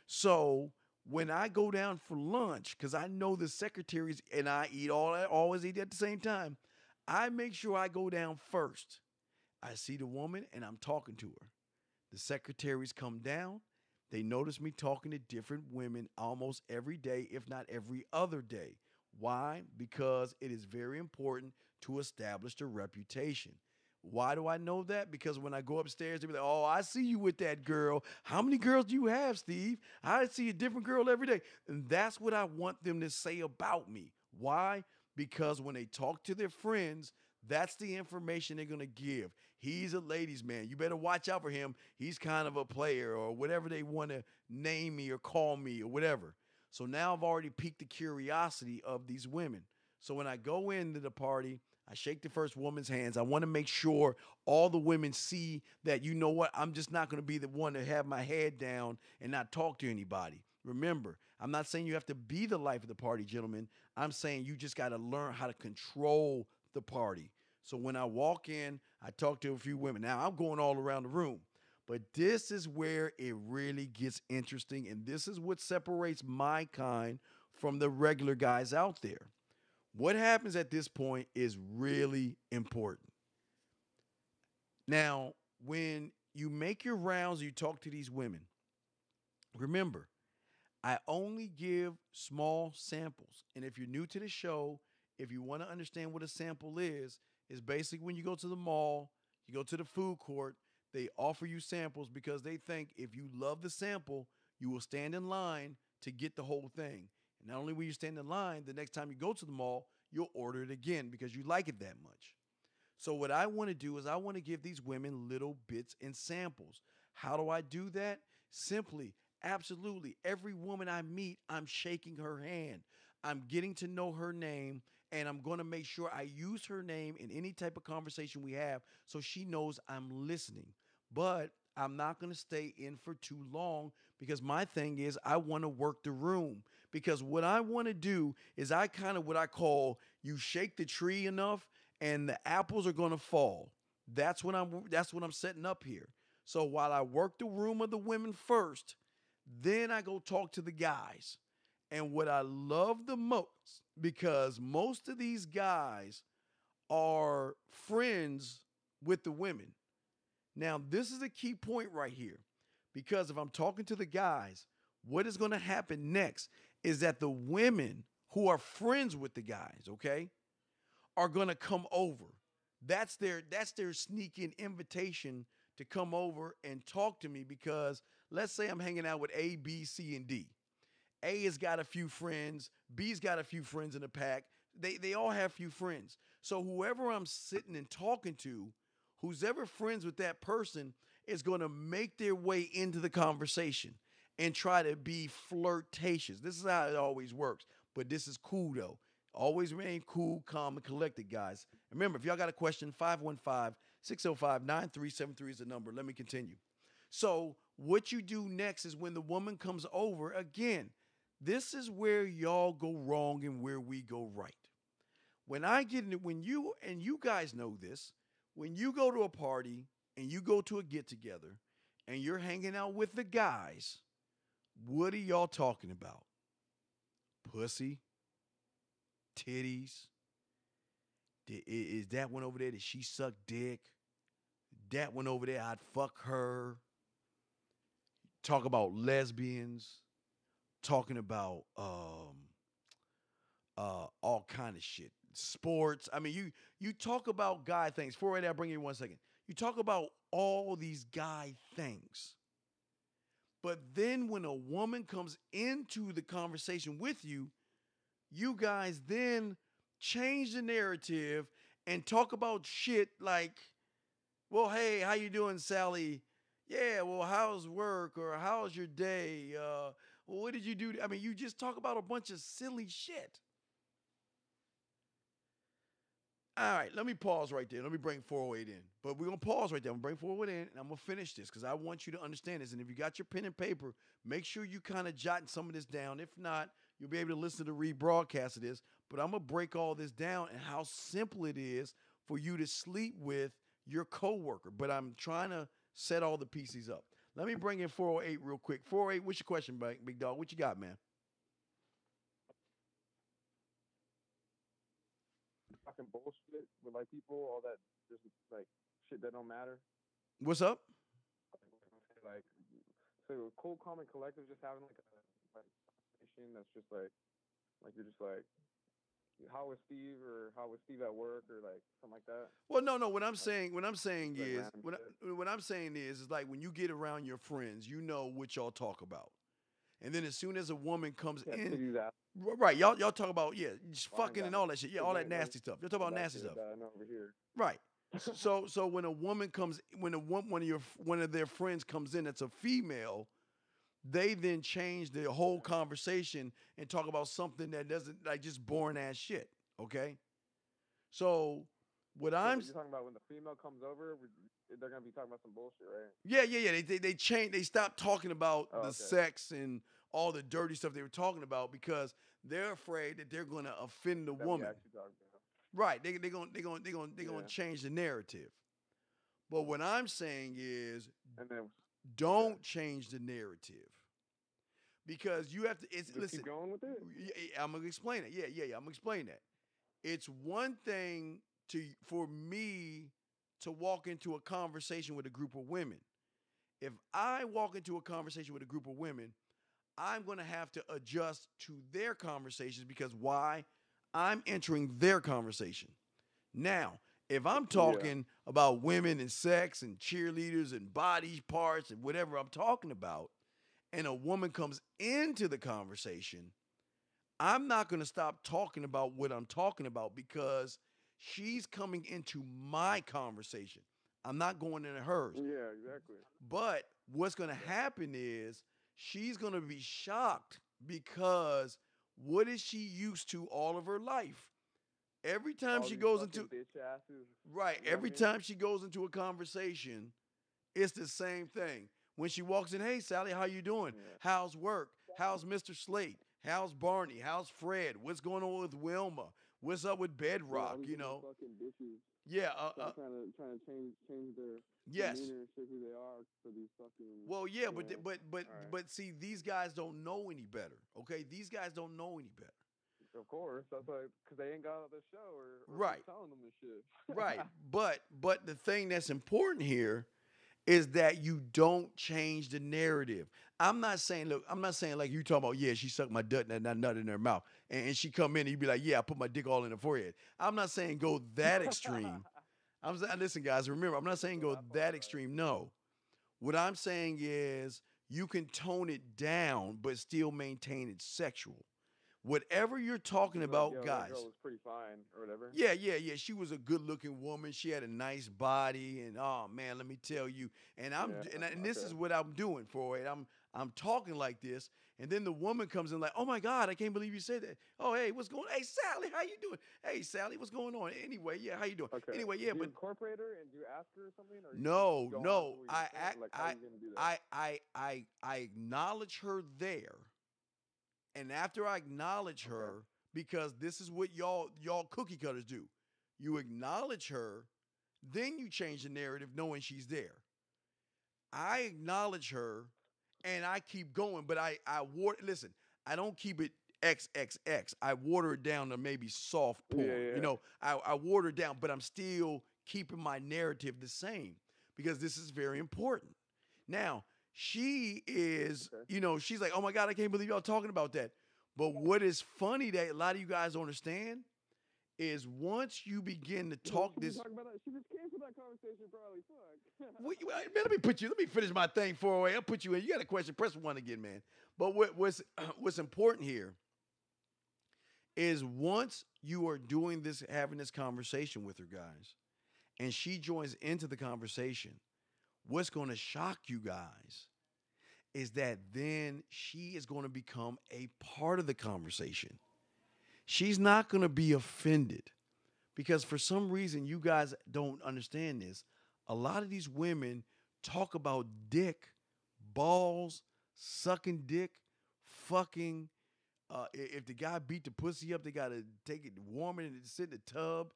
So when I go down for lunch, because I know the secretaries and I always eat at the same time, I make sure I go down first. I see the woman and I'm talking to her. The secretaries come down. They notice me talking to different women almost every day, if not every other day. Why? Because it is very important to establish a reputation. Why do I know that? Because when I go upstairs, they'll be like, oh, I see you with that girl. How many girls do you have, Steve? I see a different girl every day. And that's what I want them to say about me. Why? Because when they talk to their friends, that's the information they're going to give. He's a ladies' man. You better watch out for him. He's kind of a player or whatever they want to name me or call me or whatever. So now I've already piqued the curiosity of these women. So when I go into the party, I shake the first woman's hands. I want to make sure all the women see that, you know what, I'm just not going to be the one to have my head down and not talk to anybody. Remember, I'm not saying you have to be the life of the party, gentlemen. I'm saying you just got to learn how to control the party. So when I walk in, I talk to a few women. Now, I'm going all around the room. But this is where it really gets interesting, and this is what separates my kind from the regular guys out there. What happens at this point is really important. Now, when you make your rounds, you talk to these women, remember, I only give small samples. And if you're new to the show, if you want to understand what a sample is basically when you go to the mall, you go to the food court, they offer you samples because they think if you love the sample, you will stand in line to get the whole thing. And not only will you stand in line, the next time you go to the mall, you'll order it again because you like it that much. So what I want to do is I want to give these women little bits and samples. How do I do that? Simply, absolutely, every woman I meet, I'm shaking her hand. I'm getting to know her name, and I'm going to make sure I use her name in any type of conversation we have so she knows I'm listening. But I'm not going to stay in for too long because my thing is I want to work the room. Because what I want to do is I kind of what I call you shake the tree enough and the apples are going to fall. That's what I'm setting up here. So while I work the room of the women first, then I go talk to the guys. And what I love the most, because most of these guys are friends with the women. Now, this is a key point right here, because if I'm talking to the guys, what is going to happen next is that the women who are friends with the guys, okay, are going to come over. That's their sneaking invitation to come over and talk to me because let's say I'm hanging out with A, B, C, and D. A has got a few friends. B's got a few friends in the pack. They all have few friends. So whoever I'm sitting and talking to, who's ever friends with that person is going to make their way into the conversation and try to be flirtatious. This is how it always works. But this is cool, though. Always remain cool, calm, and collected, guys. And remember, if y'all got a question, 515-605-9373 is the number. Let me continue. So what you do next is when the woman comes over, again, this is where y'all go wrong and where we go right. When I get into, when you, and you guys know this, when you go to a party and you go to a get-together and you're hanging out with the guys, what are y'all talking about? Pussy? Titties? Is that one over there, did she suck dick? That one over there, I'd fuck her. Talk about lesbians. Talking about all kind of shit. Sports. I mean, you talk about guy things. For I'll bring you 1 second. You talk about all these guy things. But then when a woman comes into the conversation with you, you guys then change the narrative and talk about shit like, well, hey, how you doing, Sally? Yeah, well, how's work? Or how's your day? Well, what did you do? I mean, you just talk about a bunch of silly shit. All right, let me pause right there. Let me bring 408 in. But we're going to pause right there. I'm going to bring 408 in, and I'm going to finish this because I want you to understand this. And if you got your pen and paper, make sure you kind of jot some of this down. If not, you'll be able to listen to the rebroadcast of this. But I'm going to break all this down and how simple it is for you to sleep with your coworker. But I'm trying to set all the pieces up. Let me bring in 408 real quick. 408, what's your question, big dog? What you got, man? Fucking bullshit with like people, all that just like shit that don't matter. What's up? Like, so cold, calm, and collective, just having like a conversation that's just like you're just like, how was Steve, or how was Steve at work, or like something like that. Well, no. What I'm saying is like when you get around your friends, you know what y'all talk about, and then as soon as a woman comes in. Right, y'all talk about just fucking and all that shit, all that nasty stuff. Y'all talk about nasty stuff. Over here. Right. So when a woman comes, when one of their friends comes in that's a female, they then change the whole conversation and talk about something that doesn't, like, just boring ass shit. Okay. So what I'm you're talking about, when the female comes over, they're gonna be talking about some bullshit, right? Yeah. They change. They stop talking about the sex and all the dirty stuff they were talking about because they're afraid that they're gonna offend the woman. Right. They're gonna change the narrative. But what I'm saying is, And then don't change the narrative. Because you have to. Listen. Keep going with it. I'm gonna explain it. Yeah. I'm gonna explain that. It's one thing for me to walk into a conversation with a group of women. If I walk into a conversation with a group of women, I'm gonna have to adjust to their conversations because why? I'm entering their conversation. Now, if I'm talking about women and sex and cheerleaders and body parts and whatever I'm talking about, and a woman comes into the conversation, I'm not going to stop talking about what I'm talking about because she's coming into my conversation. I'm not going into hers. Yeah, exactly. But what's going to happen is she's going to be shocked because what is she used to all of her life? Every time she goes into every time she goes into a conversation, it's the same thing. When she walks in, hey, Sally, how you doing? Yeah. How's work? How's Mr. Slate? How's Barney? How's Fred? What's going on with Wilma? What's up with Bedrock? You know? Fucking bitches. Yeah. Trying to change their demeanor and shit who they are for these fucking. Well, yeah, but see, these guys don't know any better. Okay, these guys don't know any better. Of course, that's like because they ain't got out the show or right telling them this shit. Right, but the thing that's important here is that you don't change the narrative. I'm not saying like you talking about, yeah, she sucked my nut and that nut in her mouth. And she come in and you be like, yeah, I put my dick all in her forehead. I'm not saying go that extreme. I'm saying, listen, guys, remember, I'm not saying go that extreme. No. What I'm saying is you can tone it down, but still maintain it sexual. Whatever you're talking about, guys. That girl was pretty fine or whatever. Yeah. She was a good-looking woman. She had a nice body, and oh man, let me tell you. And this is what I'm doing for it. I'm talking like this, and then the woman comes in like, oh my God, I can't believe you said that. Oh hey, what's going on? Hey Sally, how you doing? Hey Sally, what's going on? Anyway, yeah, how you doing? Okay. Anyway, yeah, do you but incorporate her and do you ask her or something? Or no. I acknowledge her there. And after I acknowledge her, because this is what y'all cookie cutters do, you acknowledge her, then you change the narrative knowing she's there. I acknowledge her, and I keep going, but I listen, I don't keep it XXX. I water it down to maybe soft porn. Yeah. You know, I water it down, but I'm still keeping my narrative the same because this is very important. Now, she is, she's like, oh my God, I can't believe y'all talking about that. But what is funny that a lot of you guys don't understand is once you begin to talk She just canceled that conversation probably. Fuck. Man, let me finish my thing for a way. I'll put you in. You got a question, press one again, man. But what's important here is once you are doing this, having this conversation with her, guys, and she joins into the conversation, what's going to shock you guys is that then she is going to become a part of the conversation. She's not going to be offended because for some reason you guys don't understand this. A lot of these women talk about dick, balls, sucking dick, fucking. If the guy beat the pussy up, they got to take it, warm it, and sit in the tub.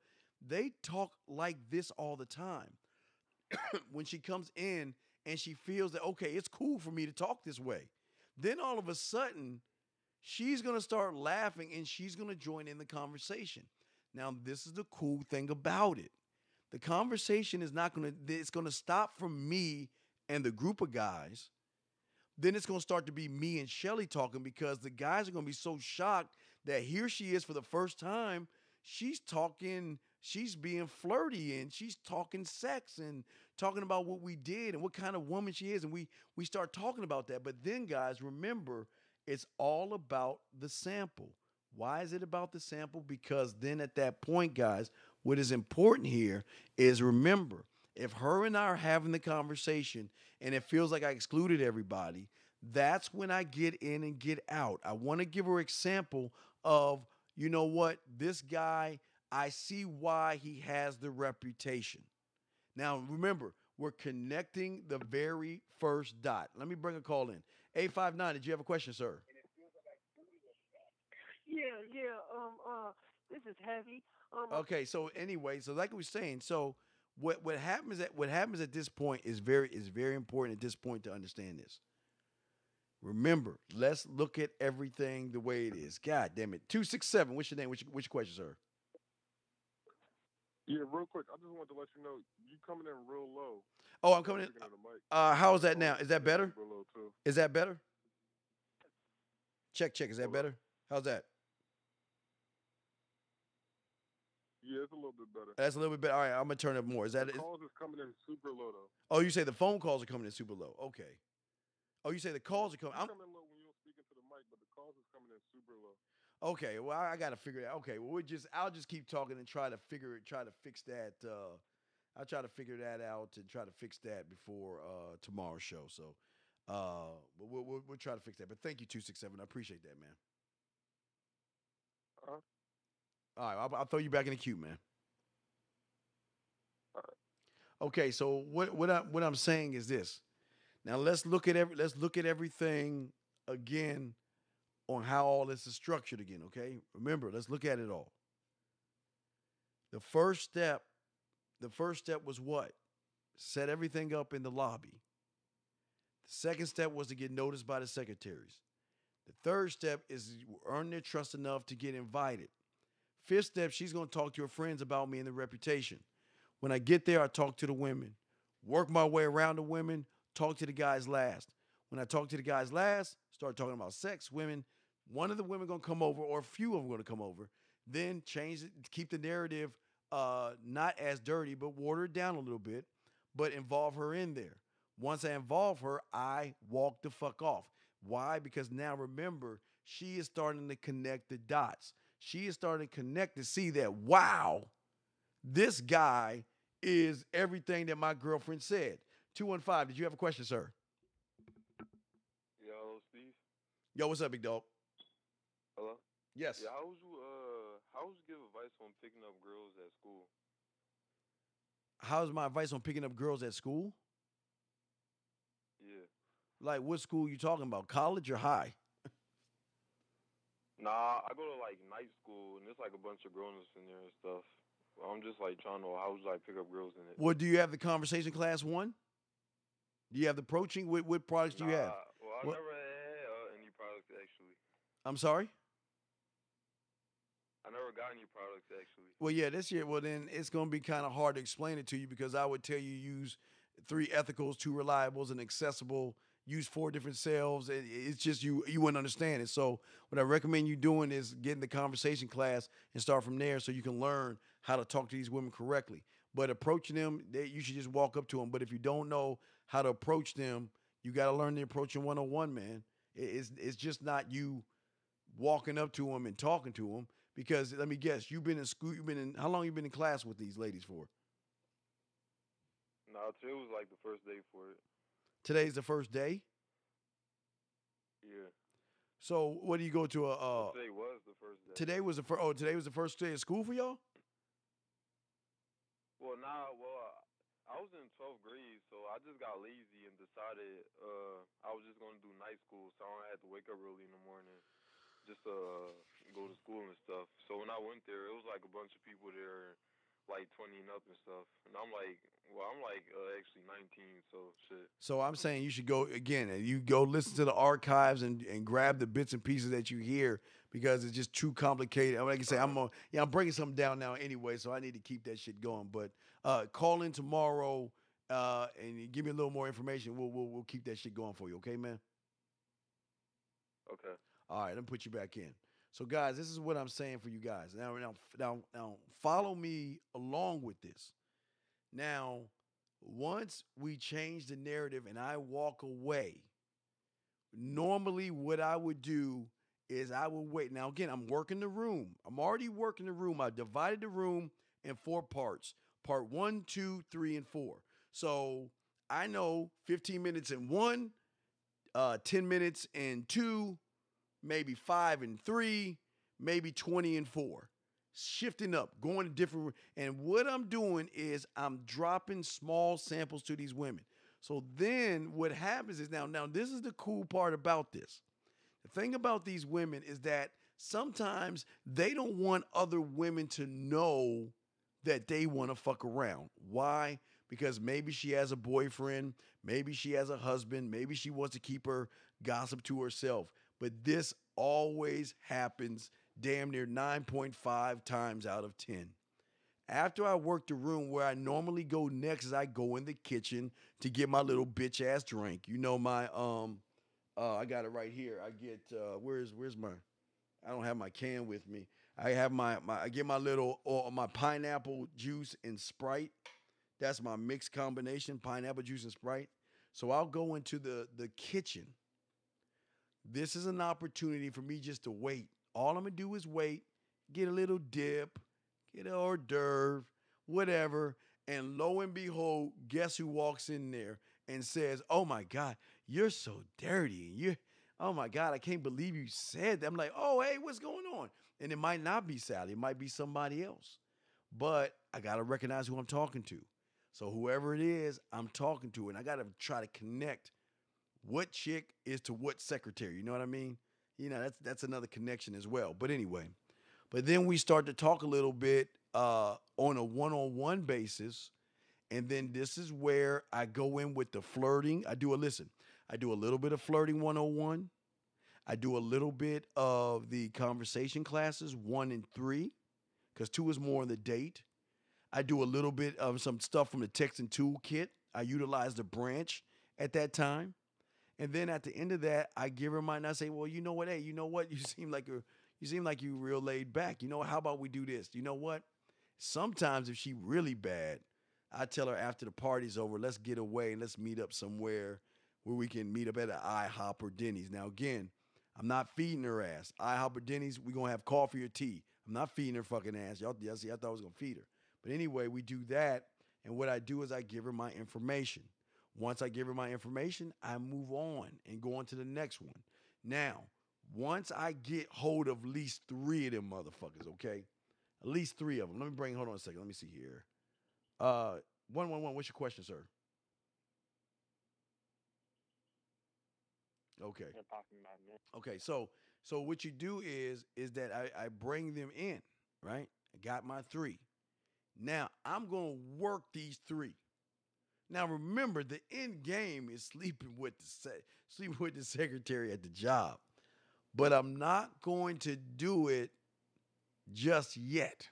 They talk like this all the time. When she comes in and she feels that, okay, it's cool for me to talk this way. Then all of a sudden, she's going to start laughing and she's going to join in the conversation. Now, this is the cool thing about it. The conversation is it's going to stop from me and the group of guys. Then it's going to start to be me and Shelly talking because the guys are going to be so shocked that here she is for the first time. She's being flirty and she's talking sex and talking about what we did and what kind of woman she is. And we start talking about that. But then, guys, remember, it's all about the sample. Why is it about the sample? Because then at that point, guys, what is important here is remember, if her and I are having the conversation and it feels like I excluded everybody, that's when I get in and get out. I want to give her an example of, you know what, this guy, I see why he has the reputation. Now, remember, we're connecting the very first dot. Let me bring a call in. 859, did you have a question, sir? Yeah. This is heavy. Okay, so anyway, so like we were saying, so what happens at this point is very important at this point to understand this. Remember, let's look at everything the way it is. God damn it. 267, what's your name? Which question, sir? Yeah, real quick. I just wanted to let you know you coming in real low. Oh, I'm coming in. How is that now? Is that better? Is that better? Check. Is that better? How's that? Yeah, it's a little bit better. That's a little bit better. All right, I'm gonna turn up more. Is that the calls is coming in super low though? Oh, you say the phone calls are coming in super low. Okay. Oh, you say the calls are coming. I'm coming low when you're speaking to the mic, but the calls is coming in super low. Okay, well I gotta figure it out. Okay, well I'll just keep talking and try to fix that. I'll try to figure that out and try to fix that before tomorrow's show. So, we'll try to fix that. But thank you, 267. I appreciate that, man. Uh-huh. All right, I'll throw you back in the queue, man. Okay, so what I'm saying is this. Now let's look at everything again on how all this is structured again, okay? Remember, let's look at it all. The first step was what? Set everything up in the lobby. The second step was to get noticed by the secretaries. The third step is earn their trust enough to get invited. Fifth step, she's going to talk to her friends about me and the reputation. When I get there, I talk to the women. Work my way around the women, talk to the guys last. When I talk to the guys last, start talking about sex, women, one of the women going to come over or a few of them going to come over. Then change it, keep the narrative not as dirty, but water it down a little bit, but involve her in there. Once I involve her, I walk the fuck off. Why? Because now remember, she is starting to connect the dots. She is starting to connect to see that, wow, this guy is everything that my girlfriend said. 215, did you have a question, sir? Yo, Steve. Yo, what's up, big dog? Hello? Yes. Yeah, how would you give advice on picking up girls at school? How's my advice on picking up girls at school? Yeah. Like, what school you talking about? College or high? Nah, I go to like night school, and there's like a bunch of grown-ups in there and stuff. I'm just like trying to know how would I pick up girls in it. What do you have the conversation class 1? Do you have the approaching? What products do you have? Well, I never had any products actually. I'm sorry? I never got any products actually. Well, yeah, this year. Well, then it's going to be kind of hard to explain it to you because I would tell you use 3 ethicals, 2 reliables, and accessible. Use 4 different sales. It's just you wouldn't understand it. So what I recommend you doing is getting the conversation class and start from there so you can learn how to talk to these women correctly. But approaching them, you should just walk up to them. But if you don't know how to approach them, you got to learn the approaching 101, man. It's just not you walking up to them and talking to them. Because let me guess, you've been in school. How long you been in class with these ladies for? No, today was like the first day for it. Today's the first day? Yeah. So what do you go to today was the first day. Today was the first day of school for y'all? Well, I was in 12th grade, so I just got lazy and decided I was just going to do night school, so I don't have to wake up early in the morning just to go to school and stuff. So when I went there, it was like a bunch of people there, like 20 and up and stuff. And I'm actually 19, so shit. So I'm saying you should go, again, you go listen to the archives and grab the bits and pieces that you hear because it's just too complicated. Like I say, I'm breaking something down now anyway, so I need to keep that shit going. But call in tomorrow and give me a little more information. We'll keep that shit going for you, okay, man? Okay. All right, let me put you back in. So, guys, this is what I'm saying for you guys. Now, follow me along with this. Now, once we change the narrative and I walk away, normally what I would do is I would wait. Now, again, I'm working the room. I'm already working the room. I divided the room in 4 parts. Part 1, 2, 3, and 4. So I know 15 minutes in 1, 10 minutes in 2, maybe 5 and 3, maybe 20 and 4. Shifting up, going to different. And what I'm doing is I'm dropping small samples to these women. So then what happens is now this is the cool part about this. The thing about these women is that sometimes they don't want other women to know that they want to fuck around. Why? Because maybe she has a boyfriend, maybe she has a husband, maybe she wants to keep her gossip to herself. But this always happens damn near 9.5 times out of 10. After I work the room, where I normally go next is I go in the kitchen to get my little bitch ass drink. You know my I got it right here. I get where's my I don't have my can with me. I have I get my little my pineapple juice and Sprite. That's my mixed combination, pineapple juice and Sprite. So I'll go into the kitchen. This is an opportunity for me just to wait. All I'm gonna do is wait, get a little dip, get an hors d'oeuvre, whatever. And lo and behold, guess who walks in there and says, "Oh my God, you're so dirty. Oh my God, I can't believe you said that." I'm like, "Oh, hey, what's going on?" And it might not be Sally, it might be somebody else. But I gotta recognize who I'm talking to. So whoever it is, I'm talking to, and I gotta try to connect what chick is to what secretary. You know what I mean? That's another connection as well. But anyway, but then we start to talk a little bit on a one-on-one basis. And then this is where I go in with the flirting. I do a little bit of flirting 101. I do a little bit of the conversation classes 1 and 3, because 2 is more on the date. I do a little bit of some stuff from the texting toolkit. I utilize the branch at that time. And then at the end of that, I give her mine and I say, "Well, you know what? Hey, you know what? You seem like you real laid back. How about we do this? You know what? Sometimes if she really bad, I tell her after the party's over, let's get away and let's meet up somewhere where we can meet up at an IHOP or Denny's." Now, again, I'm not feeding her ass. IHOP or Denny's, we're going to have coffee or tea. I'm not feeding her fucking ass. Y'all see, I thought I was going to feed her. But anyway, we do that. And what I do is I give her my information. Once I give her my information, I move on and go on to the next one. Now, once I get hold of at least 3 of them motherfuckers, okay? At least 3 of them. Hold on a second. Let me see here. 111, what's your question, sir? Okay. Okay, so what you do is that I bring them in, right? I got my 3. Now, I'm going to work these 3. Now, remember, the end game is sleeping with the secretary at the job. But I'm not going to do it just yet.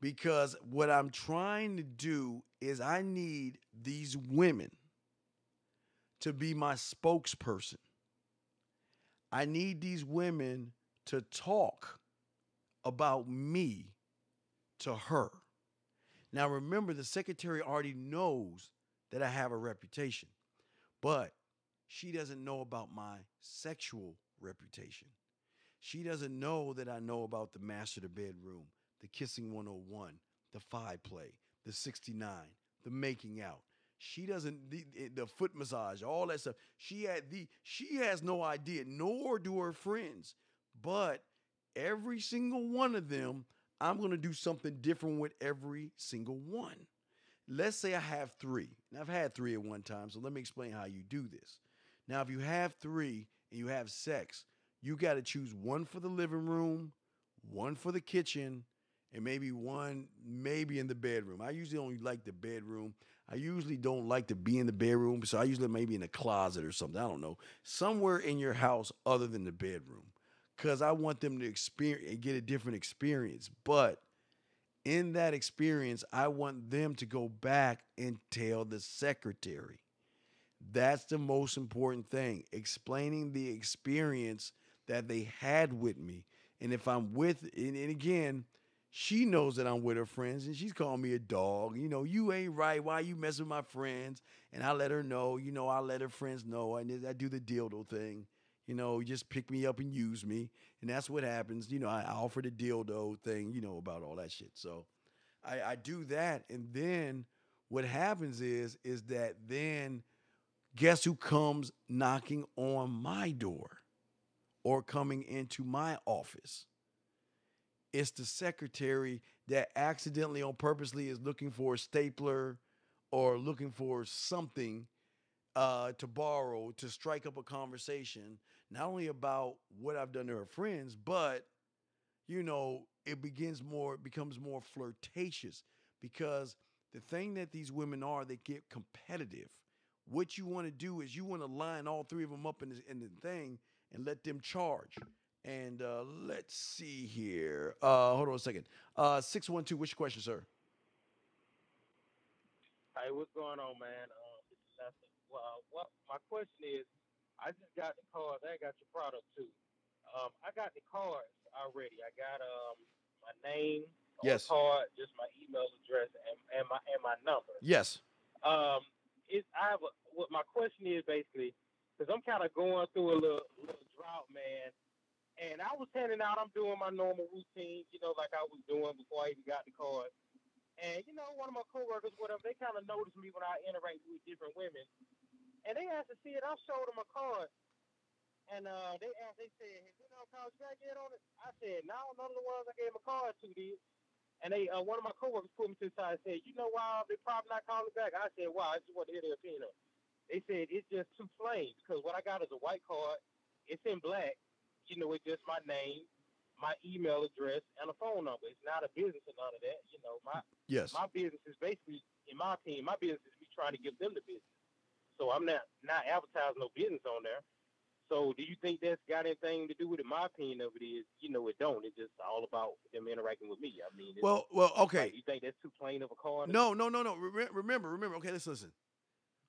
Because what I'm trying to do is I need these women to be my spokesperson. I need these women to talk about me to her. Now, remember, the secretary already knows that I have a reputation, but she doesn't know about my sexual reputation. She doesn't know that I know about the master of the bedroom, the kissing 101, the 5 play, the 69, the making out. She doesn't, the foot massage, all that stuff. She has no idea, nor do her friends. But every single one of them, I'm going to do something different with every single one. Let's say I have 3. Now, I've had 3 at one time, so let me explain how you do this. Now, if you have 3 and you have sex, you got to choose 1 for the living room, 1 for the kitchen, and maybe 1 in the bedroom. I usually only like the bedroom. I usually don't like to be in the bedroom, so I usually maybe in a closet or something. I don't know. Somewhere in your house other than the bedroom, because I want them to experience and get a different experience. But in that experience, I want them to go back and tell the secretary. That's the most important thing, explaining the experience that they had with me. And if I'm and again, she knows that I'm with her friends, and she's calling me a dog. You ain't right. Why you messing with my friends? And I let her know, I let her friends know. And I do the dildo thing. Just pick me up and use me. And that's what happens. I offer the dildo thing, about all that shit. So I do that. And then what happens is that then guess who comes knocking on my door or coming into my office? It's the secretary that accidentally on purposely is looking for a stapler or looking for something to borrow to strike up a conversation, not only about what I've done to her friends, but, it becomes more flirtatious, because the thing that these women are, they get competitive. What you want to do is you want to line all three of them up in the thing and let them charge. And let's see here. Hold on a second. 612, what's your question, sir? Hey, what's going on, man? This is Lester. Well, what my question is, I just got the cards. I ain't got your product too. I got the cards already. I got my name on the Yes. card, just my email address and my number. Yes. What my question is basically, because I'm kind of going through a little drought, man. And I was handing out. I'm doing my normal routine, like I was doing before I even got the card. And one of my coworkers, whatever, they kind of noticed me when I interact with different women, and they asked to see it. I showed them a card, and they said, college graduate on it? I said, no, none of the ones I gave them a card to did. And one of my coworkers pulled me to the side and said, you know why they probably not calling back? I said, why? I just want to hear their opinion on it. They said, it's just too plain, because what I got is a white card. It's in black. It's just my name, my email address, and a phone number. It's not a business or none of that. My business is basically, in my opinion, my business is me trying to give them the business. So I'm not advertising no business on there. So do you think that's got anything to do with it? My opinion of it is, it don't. It's just all about them interacting with me. I mean, well, okay. Like, you think that's too plain of a card? No. Remember. Okay, listen.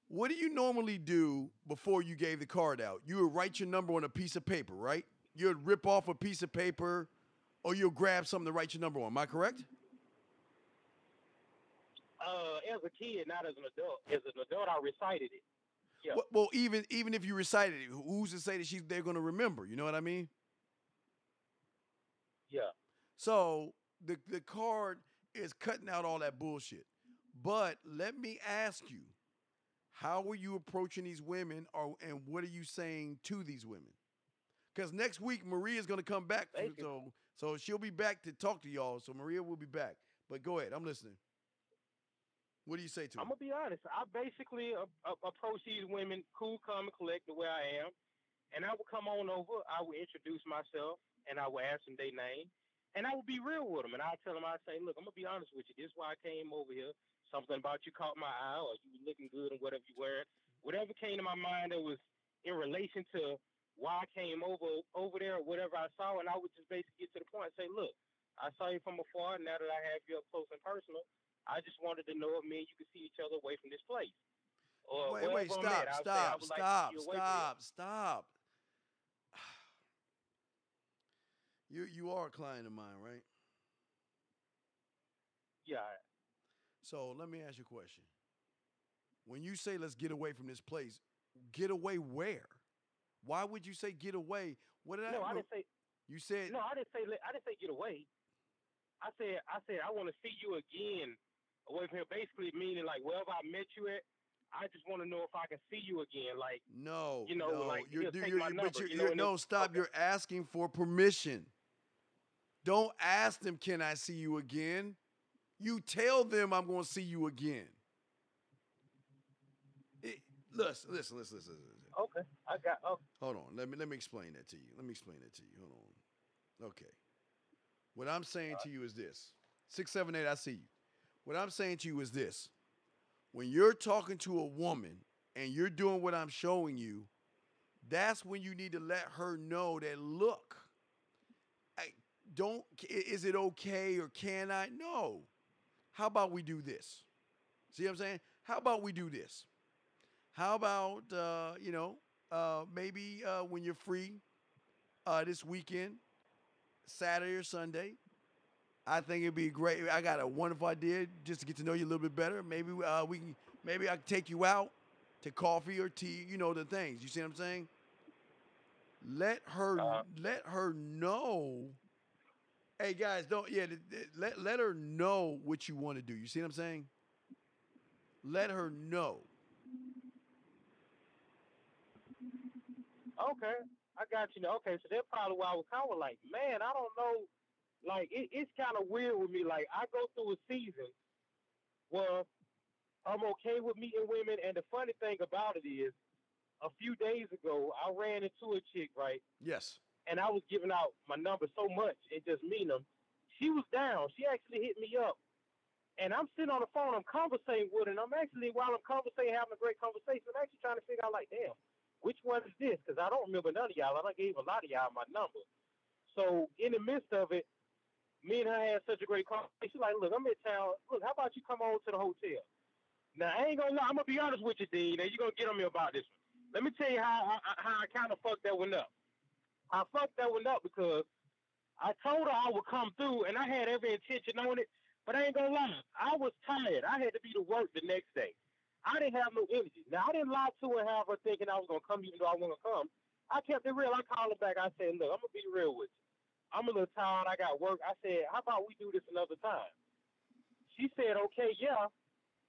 What do you normally do before you gave the card out? You would write your number on a piece of paper, right? You'd rip off a piece of paper, or you'll grab something to write your number on. Am I correct? As a kid, not as an adult. As an adult, I recited it. Yeah. Well, even if you recited it, who's to say that they're going to remember? You know what I mean? Yeah. So the card is cutting out all that bullshit. But let me ask you, how are you approaching these women, and what are you saying to these women? Because next week Maria's going to come back, so she'll be back to talk to y'all. So Maria will be back. But go ahead, I'm listening. What do you say to them? I'm gonna be honest. I basically approach these women cool, calm, and collect the way I am, and I would come on over. I would introduce myself, and I would ask them their name, and I would be real with them, and I tell them, I say, look, I'm gonna be honest with you. This is why I came over here. Something about you caught my eye, or you were looking good, and whatever you wearing, whatever came to my mind that was in relation to why I came over there, or whatever I saw, and I would just basically get to the point and say, look, I saw you from afar. Now that I have you up close and personal, I just wanted to know if me and you could see each other away from this place. Or wait, stop. You are a client of mine, right? Yeah. So let me ask you a question. When you say let's get away from this place, get away where? Why would you say get away? What did I didn't say. You said no. I didn't say get away. I said I want to see you again away from here. Basically meaning like wherever I met you at, I just want to know if I can see you again. Like no, like stop. Okay. You're asking for permission. Don't ask them, can I see you again? You tell them I'm going to see you again. Listen. Okay, I got. Oh. Hold on. Let me explain that to you. Hold on. Okay. What I'm saying to you is this. 678, I see you. What I'm saying to you is this. When you're talking to a woman and you're doing what I'm showing you, that's when you need to let her know that, look, is it okay or can I? No. How about we do this? See what I'm saying? How about we do this? How about, maybe when you're free this weekend, Saturday or Sunday, I think it'd be great. I got a wonderful idea just to get to know you a little bit better. Maybe maybe I can take you out to coffee or tea, the things. You see what I'm saying? Let her know. Hey guys, let her know what you want to do. You see what I'm saying? Let her know. Okay, I got you. Okay, so that's probably why I was kind of like, man, I don't know. Like, it's kind of weird with me. Like, I go through a season where I'm okay with meeting women, and the funny thing about it is, a few days ago, I ran into a chick, right? Yes. And I was giving out my number so much and just meeting them. she was down. She actually hit me up. And I'm sitting on the phone, I'm conversating with her, and I'm actually, while I'm conversating, having a great conversation, I'm actually trying to figure out, like, damn, which one is this? Because I don't remember none of y'all. I gave a lot of y'all my number. So in the midst of it, me and her had such a great conversation. She's like, look, I'm in town. Look, how about you come on to the hotel? Now, I ain't going to lie. I'm going to be honest with you, Dean. Now, you're going to get on me about this one. Let me tell you how I kind of fucked that one up. I fucked that one up because I told her I would come through, and I had every intention on it. But I ain't gonna lie, I was tired. I had to be to work the next day. I didn't have no energy. Now I didn't lie to her and have her thinking I was gonna come even though I wasn't gonna come. I kept it real. I called her back. I said, look, I'm gonna be real with you. I'm a little tired. I got work. I said, how about we do this another time? She said, okay, yeah.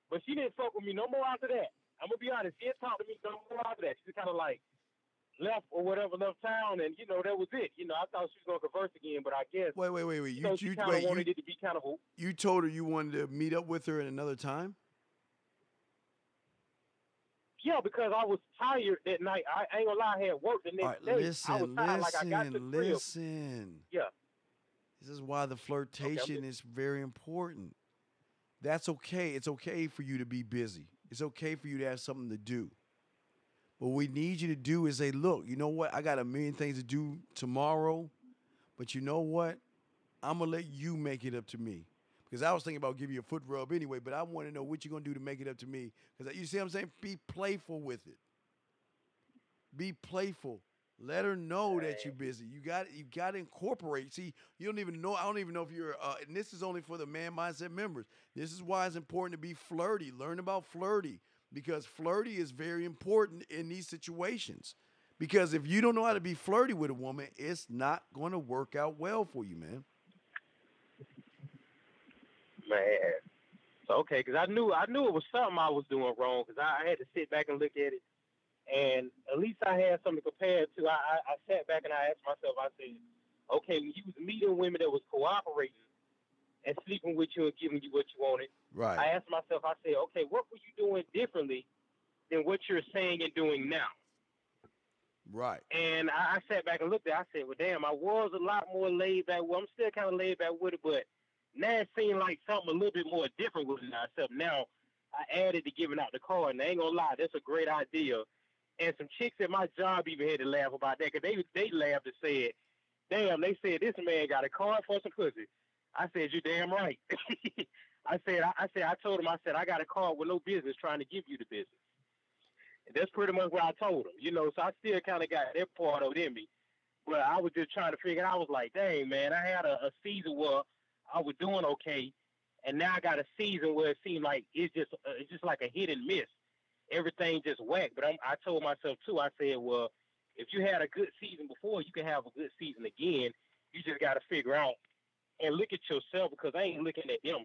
But she didn't fuck with me no more after that. I'm gonna be honest. She didn't talk to me no more after that. She just kind of like left or whatever, left town, and that was it. I thought she was gonna converse again, but I guess Wait. she kind of wanted it to be kind of a. You told her you wanted to meet up with her at another time? Yeah, because I was tired that night. I ain't gonna lie, I had work the next day. I was tired, like I got to the crib. Listen. Yeah. This is why the flirtation is very important. That's okay. It's okay for you to be busy. It's okay for you to have something to do. What we need you to do is say, look, you know what? I got a million things to do tomorrow, but you know what? I'm going to let you make it up to me. Because I was thinking about giving you a foot rub anyway, but I want to know what you're going to do to make it up to me. Because you see what I'm saying? Be playful with it. Be playful. Let her know that you're busy. You got to incorporate. See, you don't even know. I don't even know if you're. And this is only for the Man Mindset members. This is why it's important to be flirty. Learn about flirty because flirty is very important in these situations. Because if you don't know how to be flirty with a woman, it's not going to work out well for you, man. Man, so okay, because I knew it was something I was doing wrong. Because I had to sit back and look at it. And at least I had something to compare to. I sat back and I asked myself, I said, okay, when you was meeting women that was cooperating and sleeping with you and giving you what you wanted, right. I asked myself, I said, okay, what were you doing differently than what you're saying and doing now? Right. And I sat back and looked at it. I said, well, damn, I was a lot more laid back. Well, I'm still kind of laid back with it, but now it seemed like something a little bit more different with myself. Now I added to giving out the card, and I ain't going to lie, that's a great idea. And some chicks at my job even had to laugh about that because they laughed and said, damn, they said this man got a card for some pussy. I said, you damn right. I told him, I got a card with no business trying to give you the business. And that's pretty much what I told him, so I still kind of got that part of it in me. But I was just trying to figure out, I was like, dang, man, I had a season where I was doing okay. And now I got a season where it seemed like it's just like a hit and miss. Everything just whacked. But I told myself, too, I said, well, if you had a good season before, you can have a good season again. You just got to figure out and look at yourself because I ain't looking at them.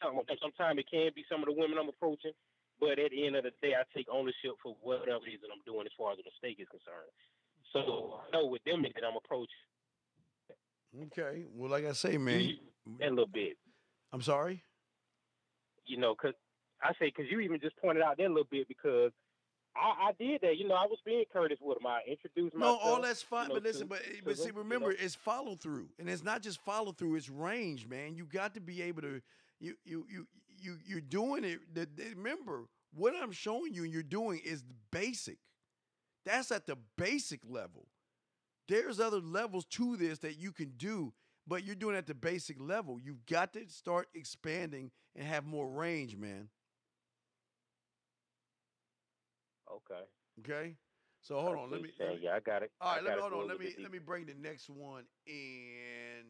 Sometimes it can be some of the women I'm approaching, but at the end of the day, I take ownership for whatever it is that I'm doing as far as the mistake is concerned. So I know with them that I'm approaching. Okay. Well, like I say, man. A little bit. I'm sorry? Because you even just pointed out that a little bit because I did that. I was being courteous with them. I introduced myself. No, all that's fine. But listen, but see, remember, it's follow through, and it's not just follow through. It's range, man. You got to be able to. You're doing it. Remember, what I'm showing you and you're doing is the basic. That's at the basic level. There's other levels to this that you can do, but you're doing it at the basic level. You've got to start expanding and have more range, man. Okay. So hold on. Let me. Yeah, I got it. All right. Hold on. Let me bring the next one in.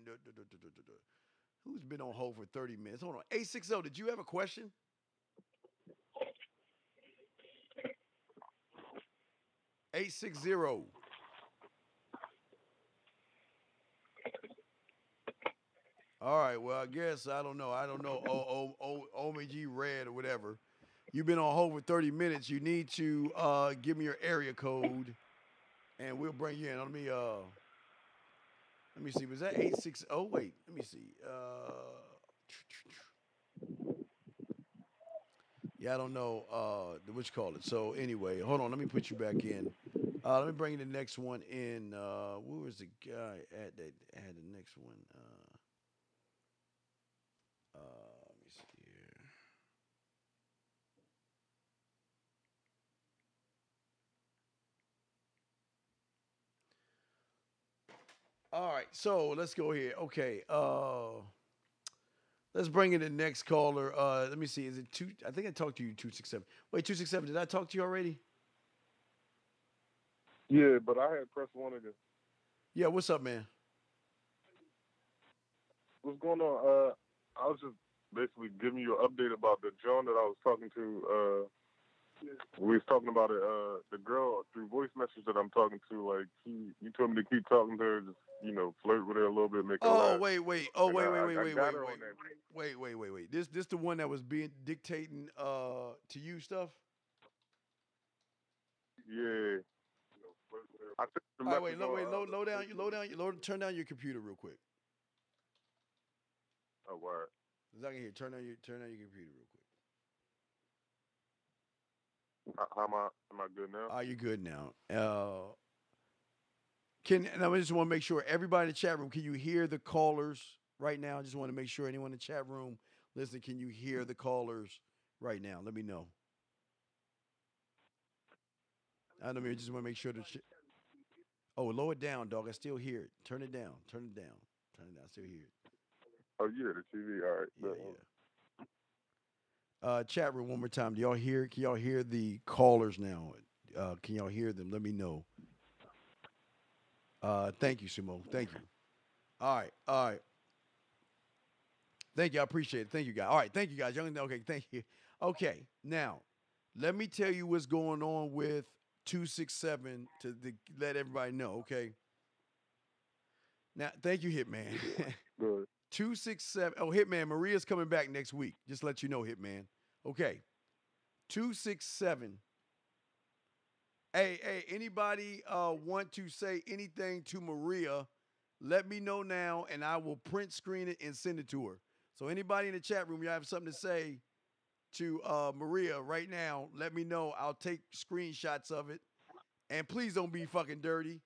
Who's been on hold for 30 minutes? Hold on. 860. Did you have a question? $860. All right. Well, I guess I don't know. OMG Red or whatever. You've been on hold for 30 minutes. You need to give me your area code, and we'll bring you in. Let me see. Was that 860? Oh, wait. Let me see. Yeah, I don't know what you call it. So anyway, hold on. Let me put you back in. Let me bring the next one in. Where was the guy at that had the next one? All right, so let's go here. Okay, let's bring in the next caller. Let me see. Is it two? I think I talked to you 267. Wait, 267. Did I talk to you already? Yeah, but I had pressed one again. Yeah. What's up, man? What's going on? I was just basically giving you an update about the John that I was talking to. We was talking about it. The girl through voice message that I'm talking to. Like you told me to keep talking to her, just flirt with her a little bit, make her laugh. Wait. And I got her on that. Wait. This the one that was being dictating to you stuff. Yeah. I took the All right, wait, turn down your computer real quick. Oh, word. As I can hear, turn down your computer real quick. Am I good now? You're good now. And I just want to make sure everybody in the chat room, can you hear the callers right now? I just want to make sure anyone in the chat room, listen, can you hear the callers right now? Let me know. I just want to make sure that. Lower it down, dog. I still hear it. Turn it down. I still hear it. Oh, you hear the TV? All right. Yeah. Chat room one more time. Do y'all hear? Can y'all hear the callers now? Can y'all hear them? Let me know. Thank you, Sumo. Thank you. All right. Thank you. I appreciate it. Thank you, guys. All right. Thank you, guys. Okay. Thank you. Okay. Now, let me tell you what's going on with 267 to let everybody know. Okay. Now, thank you, Hitman. Good. 267. Oh, Hitman, Maria's coming back next week. Just let you know, Hitman. Okay. 267. Hey, anybody want to say anything to Maria? Let me know now, and I will print screen it and send it to her. So anybody in the chat room, you have something to say to Maria right now, let me know. I'll take screenshots of it. And please don't be fucking dirty.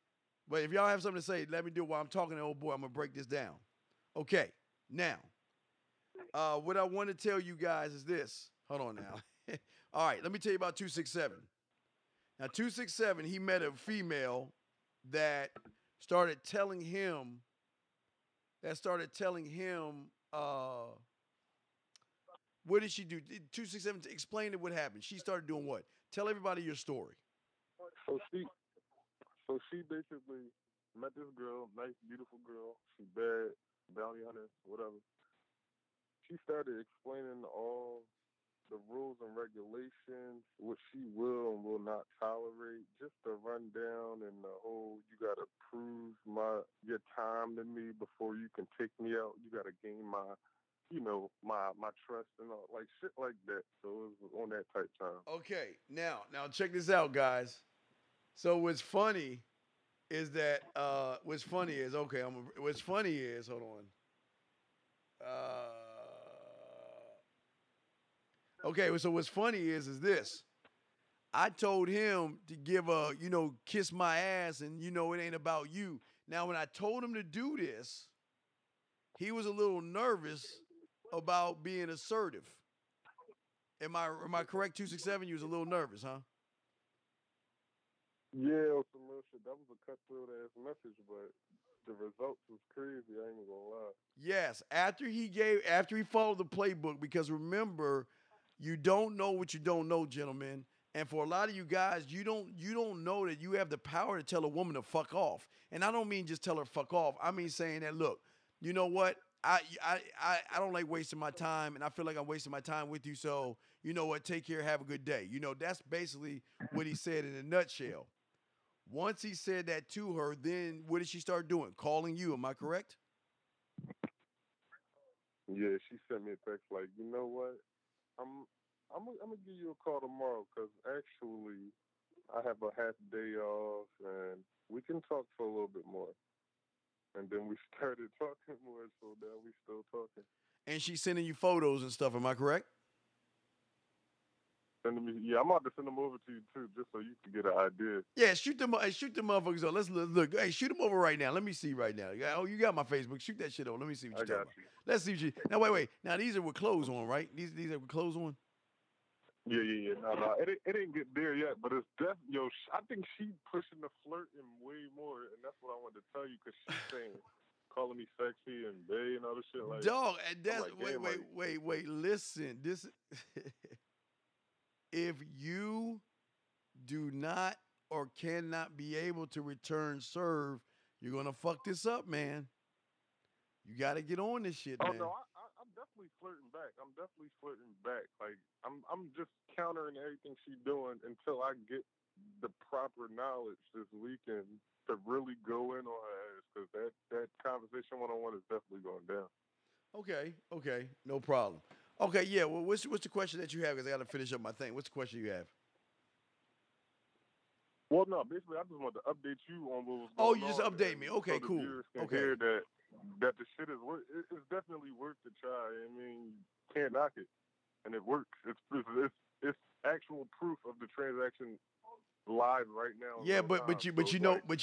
But if y'all have something to say, let me do it while I'm talking to old boy. I'm going to break this down. Okay. Now, what I want to tell you guys is this. Hold on now. All right, let me tell you about 267. Now, 267, he met a female that started telling him, what did she do? 267, explain what happened. She started doing what? Tell everybody your story. So she basically met this girl, nice, beautiful girl. She bad, bounty hunter, whatever. She started explaining all the rules and regulations, what she will and will not tolerate, just the rundown and the whole, you got to prove your time to me before you can take me out. You got to gain my trust and all, like shit like that. So it was on that type time. Okay, now check this out, guys. So what's funny is that hold on. Okay, so what's funny is this. I told him to give kiss my ass and it ain't about you. Now, when I told him to do this, he was a little nervous about being assertive. Am I correct, 267? You was a little nervous, huh? Yeah, some real shit. That was a cutthroat ass message, but the results was crazy. I ain't gonna lie. Yes, after he followed the playbook, because remember, you don't know what you don't know, gentlemen. And for a lot of you guys, you don't know that you have the power to tell a woman to fuck off. And I don't mean just tell her fuck off. I mean saying that, look, you know what? I don't like wasting my time, and I feel like I'm wasting my time with you. So you know what? Take care. Have a good day. That's basically what he said in a nutshell. Once he said that to her, then what did she start doing? Calling you. Am I correct? Yeah, she sent me a text like, you know what? I'm gonna give you a call tomorrow because actually I have a half day off and we can talk for a little bit more. And then we started talking more, so now we still talking. And she's sending you photos and stuff. Am I correct? Yeah, I'm about to send them over to you too, just so you can get an idea. Yeah, shoot them motherfuckers up. Let's look. Hey, shoot them over right now. Let me see right now. Oh, you got my Facebook. Shoot that shit over. Let me see what you're talking about. Let's see what you. Now wait. Now these are with clothes on, right? These are with clothes on. Yeah. No. It ain't get there yet, but it's yo. I think she pushing the flirting way more, and that's what I wanted to tell you because she's saying, calling me sexy and bae and other shit like. Dog, and that's like, wait. Listen, this if you do not or cannot be able to return serve, you're gonna fuck this up, man. You got to get on this shit, man. Oh no, I'm definitely flirting back. Like I'm just countering everything she's doing until I get the proper knowledge this weekend to really go in on her ass because that conversation one-on-one is definitely going down. Okay, no problem. Okay, yeah. Well, what's the question that you have? Because I got to finish up my thing. What's the question you have? Well, no, basically, I just wanted to update you on what was going on. Oh, you just update me. Okay, so the cool. viewers can Okay. hear that the shit is worth. It's definitely worth to try. I mean, you can't knock it, and it works. It's actual proof of the transaction live right now. Yeah, but you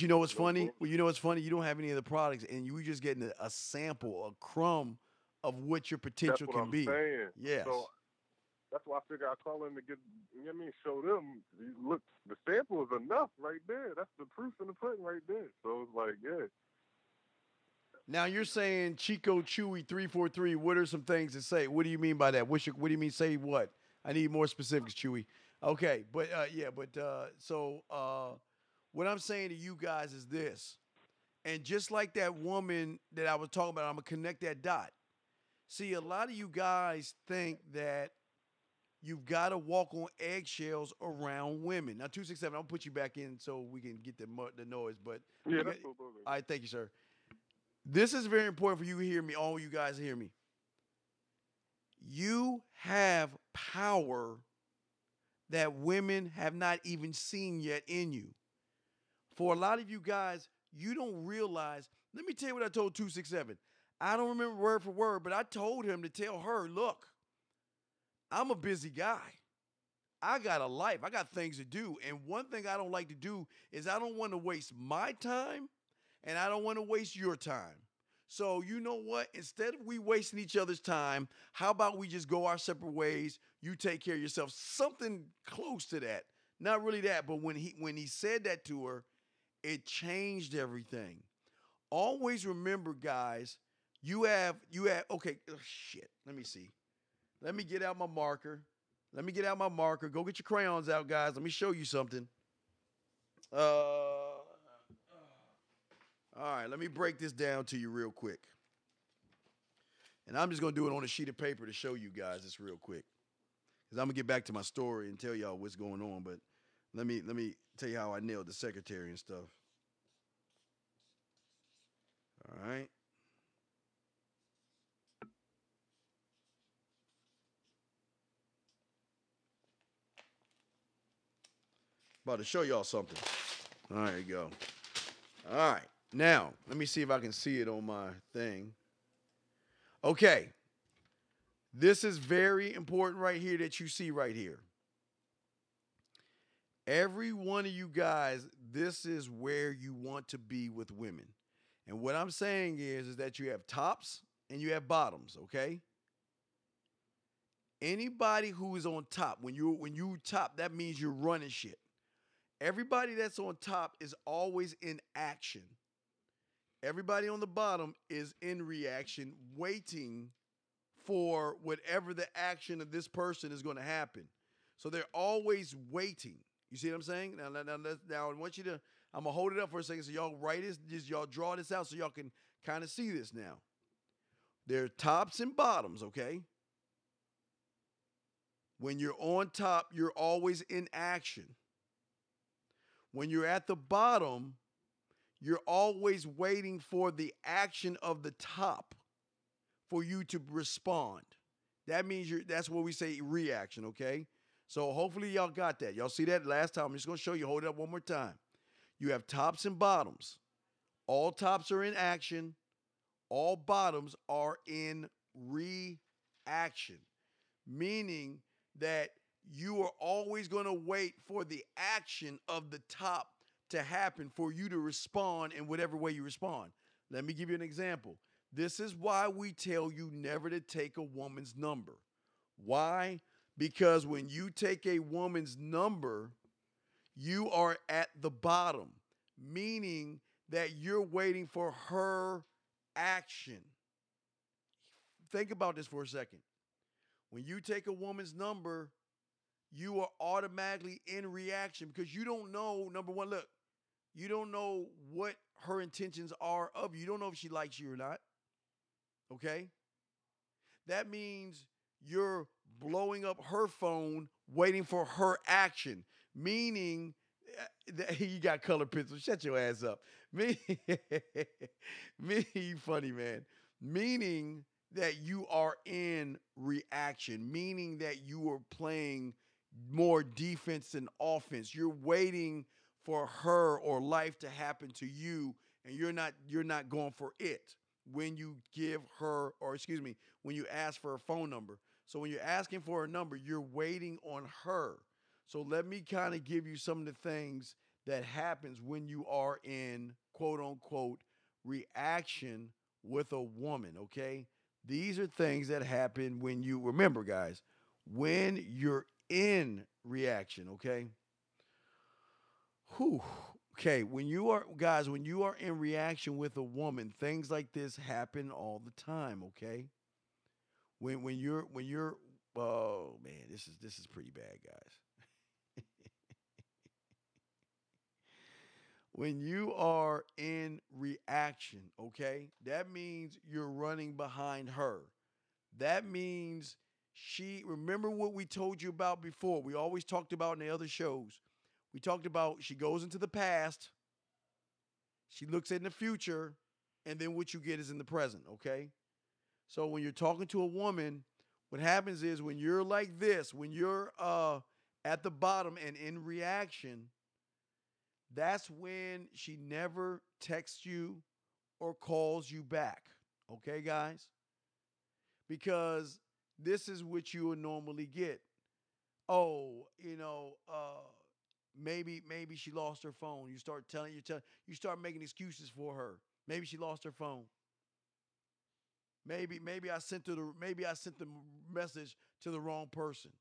know what's funny? Well, you know what's funny? You don't have any of the products, and you just getting a sample, a crumb of what your potential That's what can be. Saying. Yes. So that's why I figure I call in to get, you know what I mean, show them. Look, the sample is enough right there. That's the proof in the pudding right there. So it's like, yeah. Now you're saying Chico Chewy 343. What are some things to say? What do you mean by that? What do you mean say what? I need more specifics, Chewy. Okay, but what I'm saying to you guys is this, and just like that woman that I was talking about, I'm gonna connect that dot. See, a lot of you guys think that you've got to walk on eggshells around women. Now, 267, I'll put you back in so we can get the noise. But yeah, that's cool. All right, thank you, sir. This is very important for you to hear me. All you guys hear me. You have power that women have not even seen yet in you. For a lot of you guys, you don't realize. Let me tell you what I told 267. I don't remember word for word, but I told him to tell her, look, I'm a busy guy. I got a life. I got things to do. And one thing I don't like to do is I don't want to waste my time and I don't want to waste your time. So you know what? Instead of we wasting each other's time, how about we just go our separate ways? You take care of yourself. Something close to that. Not really that, but when he said that to her, it changed everything. Always remember, guys, you have okay, shit. Let me see. Let me get out my marker. Go get your crayons out, guys. Let me show you something. All right, let me break this down to you real quick. And I'm just going to do it on a sheet of paper to show you guys this real quick. Because I'm going to get back to my story and tell y'all what's going on. But let me tell you how I nailed the secretary and stuff. All right. About to show y'all something. All right, there you go. All right. Now, let me see if I can see it on my thing. Okay. This is very important right here that you see right here. Every one of you guys, this is where you want to be with women. And what I'm saying is that you have tops and you have bottoms, okay? Anybody who is on top, when you top, that means you're running shit. Everybody that's on top is always in action. Everybody on the bottom is in reaction, waiting for whatever the action of this person is going to happen. So they're always waiting. You see what I'm saying? Now I want you to, I'm going to hold it up for a second so y'all write this, just y'all draw this out so y'all can kind of see this now. There are tops and bottoms, okay? When you're on top, you're always in action. When you're at the bottom, you're always waiting for the action of the top for you to respond. That means that's what we say reaction, okay? So hopefully y'all got that. Y'all see that last time. I'm just going to show you. Hold it up one more time. You have tops and bottoms. All tops are in action. All bottoms are in reaction, meaning that you are always going to wait for the action of the top to happen for you to respond in whatever way you respond. Let me give you an example. This is why we tell you never to take a woman's number. Why? Because when you take a woman's number, you are at the bottom, meaning that you're waiting for her action. Think about this for a second. When you take a woman's number, you are automatically in reaction because you don't know, number one, look, you don't know what her intentions are of you. You don't know if she likes you or not. Okay? That means you're blowing up her phone waiting for her action, meaning that you got color pencils. Shut your ass up. Me, you funny, man. Meaning that you are in reaction, meaning that you are playing more defense than offense. You're waiting for her or life to happen to you, and you're not going for it when you give her, or excuse me, when you ask for a phone number. So when you're asking for a number, you're waiting on her. So let me kind of give you some of the things that happens when you are in quote unquote reaction with a woman, okay? These are things that happen when you, remember guys, when you're in reaction, okay? Whew. Okay, when you are, guys, when you are in reaction with a woman, things like this happen all the time, okay? When you're oh man, this is pretty bad, guys. When you are in reaction, okay? That means you're running behind her. That means remember what we told you about before. We always talked about in the other shows. We talked about she goes into the past, she looks in the future, and then what you get is in the present, okay? So when you're talking to a woman, what happens is when you're like this, when you're at the bottom and in reaction, that's when she never texts you or calls you back, okay, guys? Because this is what you would normally get. Oh, maybe she lost her phone. You start making excuses for her. Maybe she lost her phone. Maybe I sent the message to the wrong person.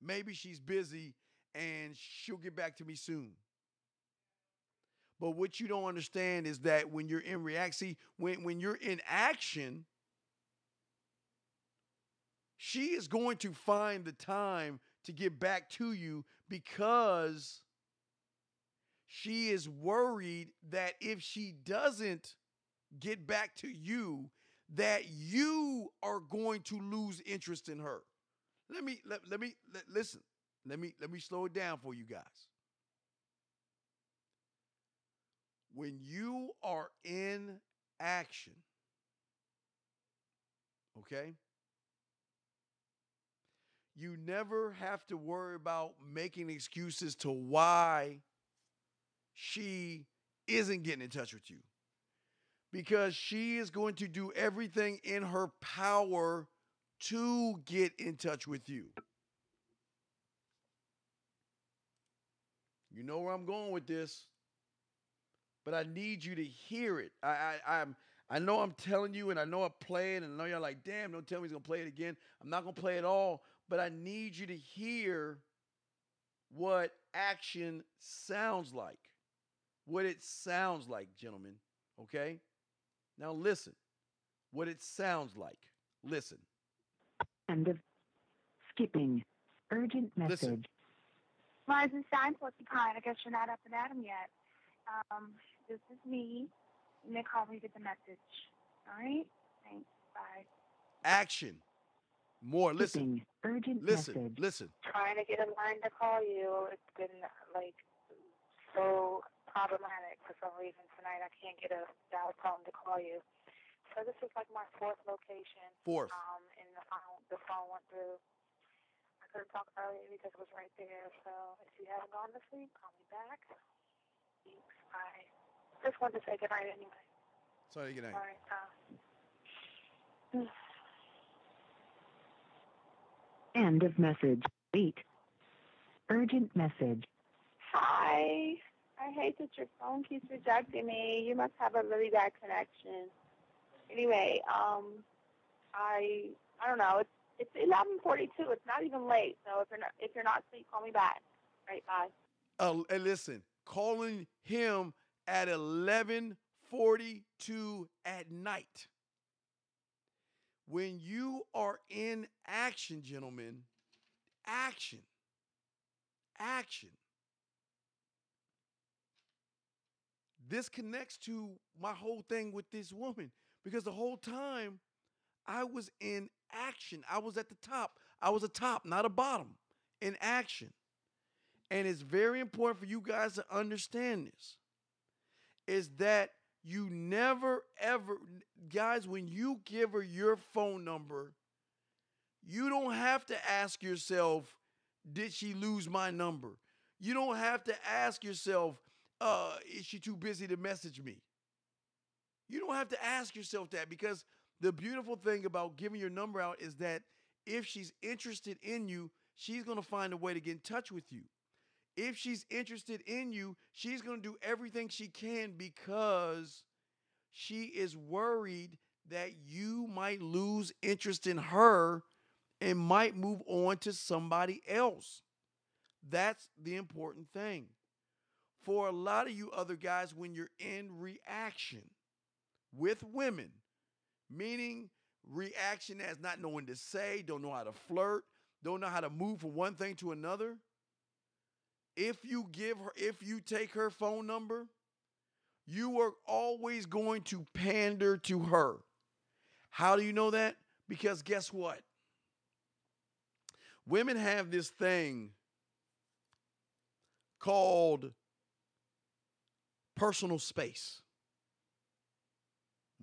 Maybe she's busy and she'll get back to me soon. But what you don't understand is that when you're in reaction, when you're in action, she is going to find the time to get back to you because she is worried that if she doesn't get back to you, that you are going to lose interest in her. Listen. Let me slow it down for you guys. When you are in action, okay? You never have to worry about making excuses to why she isn't getting in touch with you. Because she is going to do everything in her power to get in touch with you. You know where I'm going with this, but I need you to hear it. I know I'm telling you, and I know I play it, and I know you're like, damn, don't tell me he's going to play it again. I'm not going to play it all, but I need you to hear what action sounds like. What it sounds like, gentlemen, okay? Now listen, what it sounds like. Listen. End of skipping. Urgent message. Listen. Eisenstein, Porcupine. I guess you're not up and at 'em yet. This is me. You may call me, get the message. All right? Thanks. Bye. Action. More. Listen. Urgent listen. Message. Listen. Trying to get a line to call you. It's been, so problematic for some reason tonight. I can't get a dial tone to call you. So this is like my fourth location. Fourth. And the phone went through. I couldn't talk earlier because it was right there. So if you haven't gone to sleep, call me back. Thanks. Bye. Just wanted to say good night anyway. Sorry, good night. All right. End of message. 8. Urgent message. Hi. I hate that your phone keeps rejecting me. You must have a really bad connection. Anyway, I don't know. It's 11:42. It's not even late. So if you're not asleep, call me back. Right, bye. And listen, calling him at 11:42 at night. When you are in action, gentlemen, action. This connects to my whole thing with this woman because the whole time I was in action. I was at the top. I was a top, not a bottom, in action. And it's very important for you guys to understand this, is that you never, ever, guys, when you give her your phone number, you don't have to ask yourself, did she lose my number? You don't have to ask yourself, is she too busy to message me? You don't have to ask yourself that, because the beautiful thing about giving your number out is that if she's interested in you, she's going to find a way to get in touch with you. If she's interested in you, she's going to do everything she can because she is worried that you might lose interest in her and might move on to somebody else. That's the important thing. For a lot of you other guys, when you're in reaction with women, meaning reaction as not knowing to say, don't know how to flirt, don't know how to move from one thing to another, if you take her phone number, you are always going to pander to her. How do you know that? Because guess what? Women have this thing called personal space.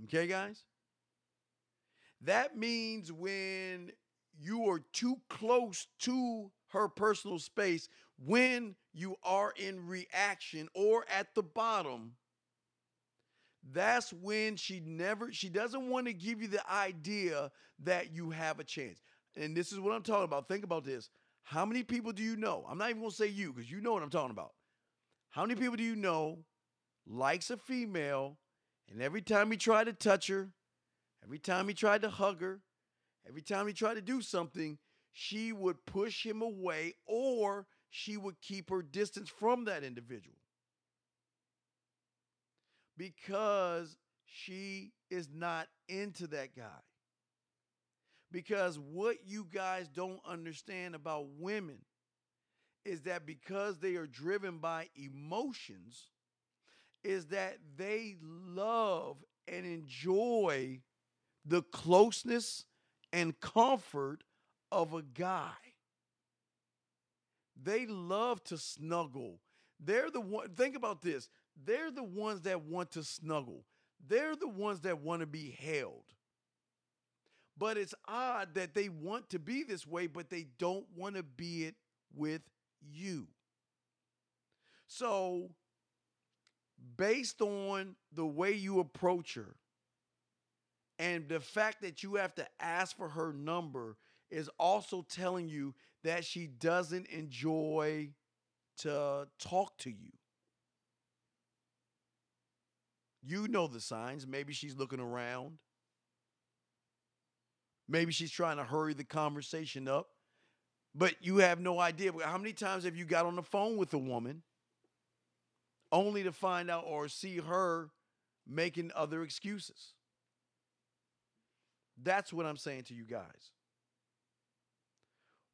Okay, guys? That means when you are too close to her personal space, when you are in reaction or at the bottom, that's when she doesn't want to give you the idea that you have a chance. And this is what I'm talking about. Think about this. How many people do you know? I'm not even going to say you because you know what I'm talking about. How many people do you know likes a female, and every time he tried to touch her, every time he tried to hug her, every time he tried to do something, she would push him away or she would keep her distance from that individual because she is not into that guy. Because what you guys don't understand about women is that because they are driven by emotions, is that they love and enjoy the closeness and comfort of a guy. They love to snuggle. They're the one, think about this. They're the ones that want to snuggle. They're the ones that want to be held. But it's odd that they want to be this way, but they don't want to be it with you. So, based on the way you approach her and the fact that you have to ask for her number is also telling you that she doesn't enjoy to talk to you. You know the signs. Maybe she's looking around. Maybe she's trying to hurry the conversation up. But you have no idea. How many times have you got on the phone with a woman only to find out or see her making other excuses? That's what I'm saying to you guys.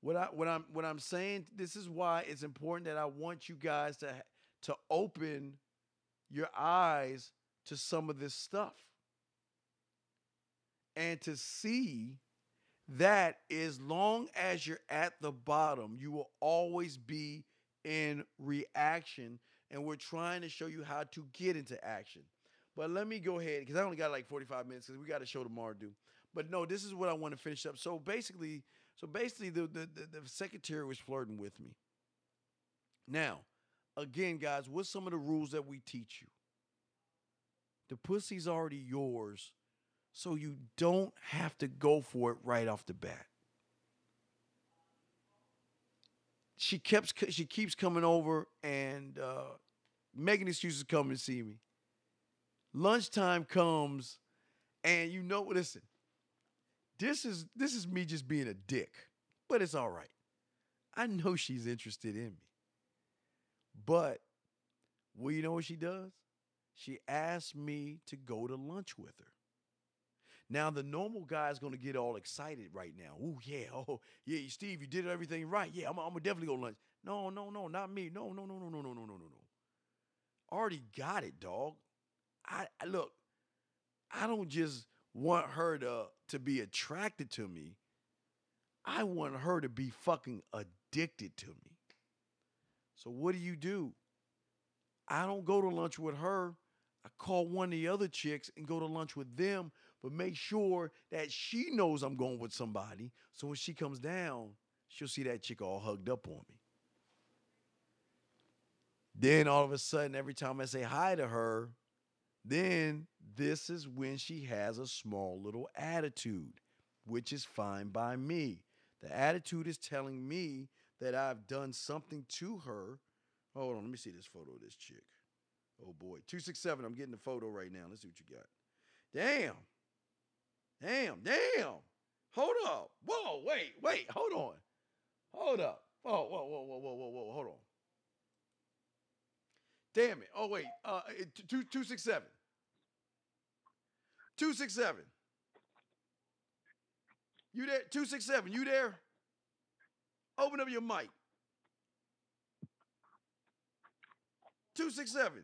What I'm saying, this is why it's important that I want you guys to open your eyes to some of this stuff and to see that as long as you're at the bottom, you will always be in reaction, and we're trying to show you how to get into action. But let me go ahead, because I only got like 45 minutes, because we got a show tomorrow to do. But no, this is what I want to finish up. So basically, the secretary was flirting with me. Now, again, guys, what's some of the rules that we teach you? The pussy's already yours, so you don't have to go for it right off the bat. She keeps coming over and making excuses to come and see me. Lunchtime comes, and listen, This is me just being a dick, but it's all right. I know she's interested in me, but well, you know what she does? She asked me to go to lunch with her. Now the normal guy is gonna get all excited right now. Oh yeah, Steve, you did everything right. Yeah, I'm gonna definitely go to lunch. No, not me. No. Already got it, dog. I look. I don't just want her to be attracted to me. I want her to be fucking addicted to me. So what do? I don't go to lunch with her. I call one of the other chicks and go to lunch with them, but make sure that she knows I'm going with somebody. So when she comes down, she'll see that chick all hugged up on me. Then all of a sudden, every time I say hi to her, then this is when she has a small little attitude, which is fine by me. The attitude is telling me that I've done something to her. Hold on, let me see this photo of this chick. Oh boy, 267. I'm getting the photo right now. Let's see what you got. Damn. Hold up. Whoa, wait. Hold on. Hold up. Whoa. Hold on. Damn it. Oh wait. 267. 267. You there? 267. You there? Open up your mic. 267.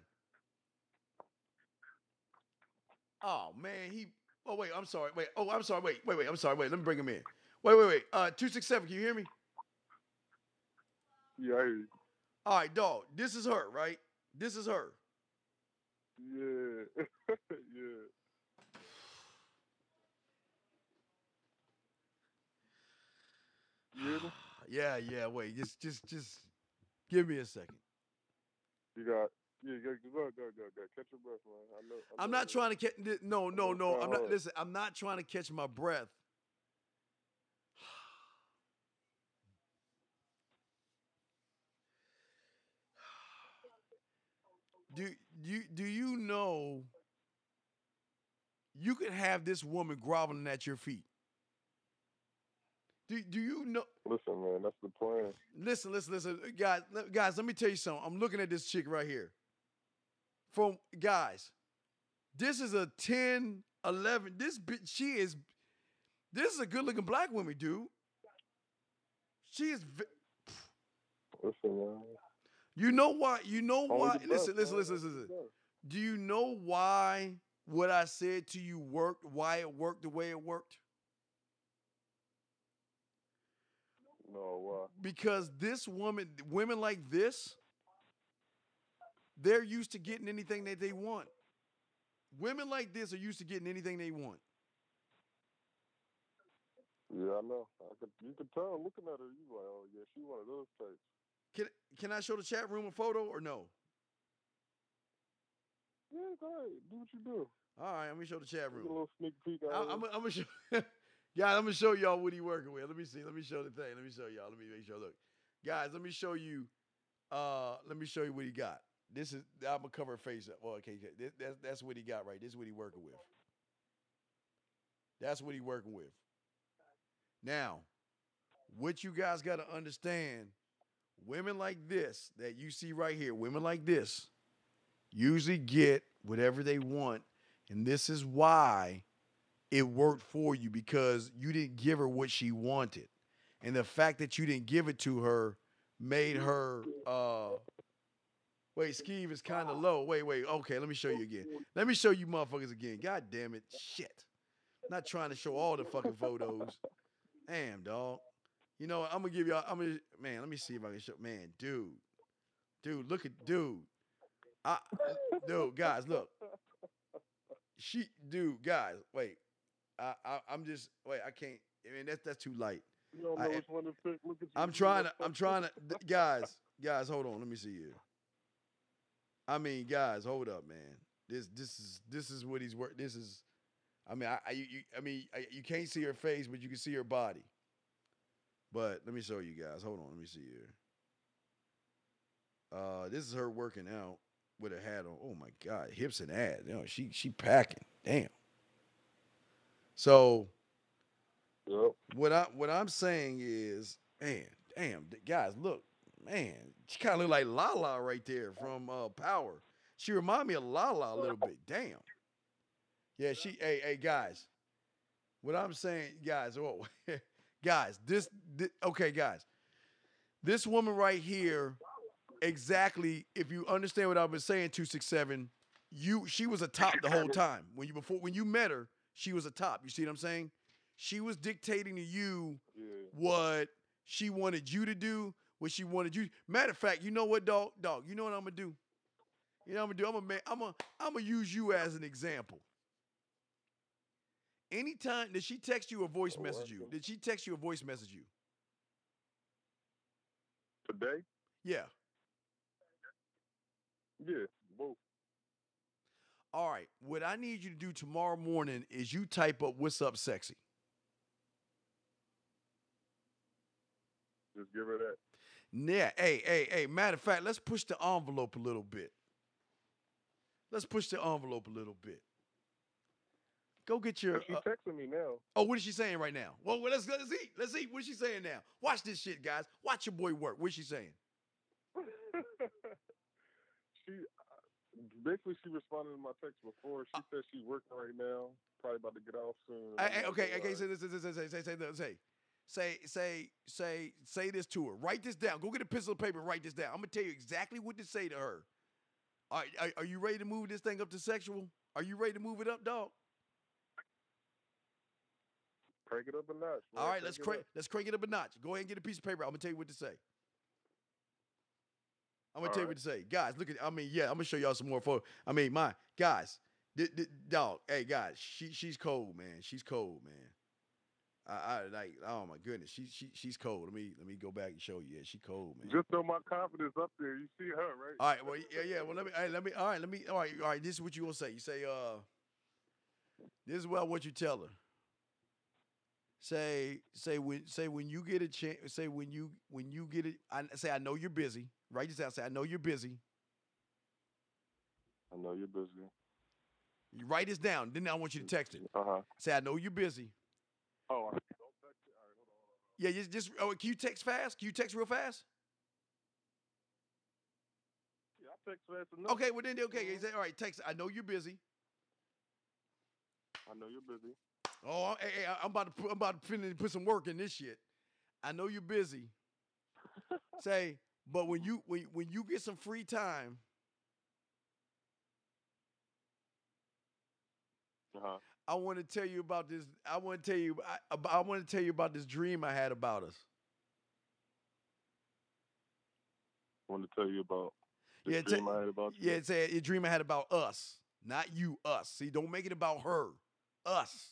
Oh man, oh wait, I'm sorry. Wait. Oh, I'm sorry. Wait. I'm sorry. Wait, let me bring him in. Wait. 267, can you hear me? Yeah, I hear you. All right, dog. This is her, right? This is her. Yeah. Yeah. You hear me? Yeah. Wait, just give me a second. Go. Catch your breath, man. I know I'm not trying to catch. No. I'm not. Listen, I'm not trying to catch my breath. Do you know you can have this woman groveling at your feet? Do you know? Listen, man, that's the plan. Listen, guys. Let me tell you something. I'm looking at this chick right here. From guys, this is a 10, 11. This is a good-looking black woman, dude. She is. Listen, man. You know why? Listen. Do you know why what I said to you worked? Why it worked the way it worked? No, why? Because women like this, they're used to getting anything that they want. Women like this are used to getting anything they want. Yeah, I know. You can tell looking at her. You like, oh yeah, she one of those types. Can I show the chat room a photo or no? Yeah, go ahead. Do what you do. All right, let me show the chat room. Get a little sneak peek. I'm gonna show. Guys, I'm gonna show y'all what he working with. Let me see. Let me show the thing. Let me show y'all. Let me make sure. Look, guys, let me show you. Let me show you what he got. This is. I'm gonna cover her face up. Well, okay, that's what he got right. This is what he working with. That's what he working with. Now, what you guys got to understand, women like this that you see right here, women like this, usually get whatever they want, and this is why it worked for you, because you didn't give her what she wanted. And the fact that you didn't give it to her made her wait, Skeeve is kind of low. Wait. Okay, let me show you again. Let me show you motherfuckers again. God damn it. Shit. Not trying to show all the fucking photos. Damn, dog. You know what? I'm gonna give y'all. Man. Let me see if I can show. Man, dude. Look at dude. Dude, guys, look. Guys, wait. I'm just wait. I can't. I mean, that's too light. You don't know which one to pick. Look at you. I'm trying to. Guys, hold on. Let me see here. I mean, guys, hold up, man. This is what he's work. This is. I mean, you can't see her face, but you can see her body. But let me show you guys. Hold on, let me see here. This is her working out with a hat on. Oh my God, hips and ass. You know, she packing. Damn. So Yep. What I'm saying is, man, damn, guys, look, man, she kind of look like Lala right there from Power. She remind me of Lala a little bit. Damn. Yeah, hey, guys. What I'm saying, guys, guys, okay, guys. This woman right here, exactly, if you understand what I've been saying, 267, she was a top the whole time. When you met her, she was a top. You see what I'm saying? She was dictating to you what she wanted you to do, what she wanted you. Matter of fact, you know what, dog? Dog, you know what I'm gonna do? You know what I'm gonna do? I'm gonna use you as an example. Anytime did she text you or voice message you? Did she text you or voice message you? Today? Yeah. Yeah, both. All right. What I need you to do tomorrow morning is you type up "What's up, sexy." Just give her that. Yeah. Hey. Matter of fact, let's push the envelope a little bit. Go get your. She's texting me now. Oh, what is she saying right now? Well, let's see. Let's see. What is she saying now? Watch this shit, guys. Watch your boy work. What is she saying? She basically she responded to my text before. She said she's working right now. Probably about to get off soon. Okay. Say this to her. Write this down. Go get a pencil and paper and write this down. I'm gonna tell you exactly what to say to her. All right, are you ready to move this thing up to sexual? Are you ready to move it up, dog? Crank it up a notch. Man. All right, let's crank it up a notch. Go ahead and get a piece of paper. I'm gonna tell you what to say. Guys, look at. I'm gonna show y'all some more photos. Guys, dog. Hey, guys, she's cold, man. She's cold, man. I like. Oh my goodness, she's cold. Let me go back and show you. Yeah, she cold, man. Just throw my confidence up there. You see her, right? All right. Well, yeah. Well, All right. This is what you gonna say. You say, this is what I want you to tell her. Say when you get a chance. Say when you get it. I know you're busy. Write this out. Say I know you're busy. I know you're busy. You write this down. Then I want you to text it. Say I know you're busy. Oh, don't text it. All right, hold on. Yeah, can you text fast? Can you text real fast? Yeah, I text fast enough. Okay, well then, okay. You say, all right, text. I know you're busy. I know you're busy. Oh, hey, I'm about to put some work in this shit. I know you're busy. Say, but when you get some free time, I want to tell you about this. I want to tell you about this dream I had about us. I want to tell you about the dream I had about you. Yeah, say a dream I had about us, not you. Us. See, don't make it about her. Us.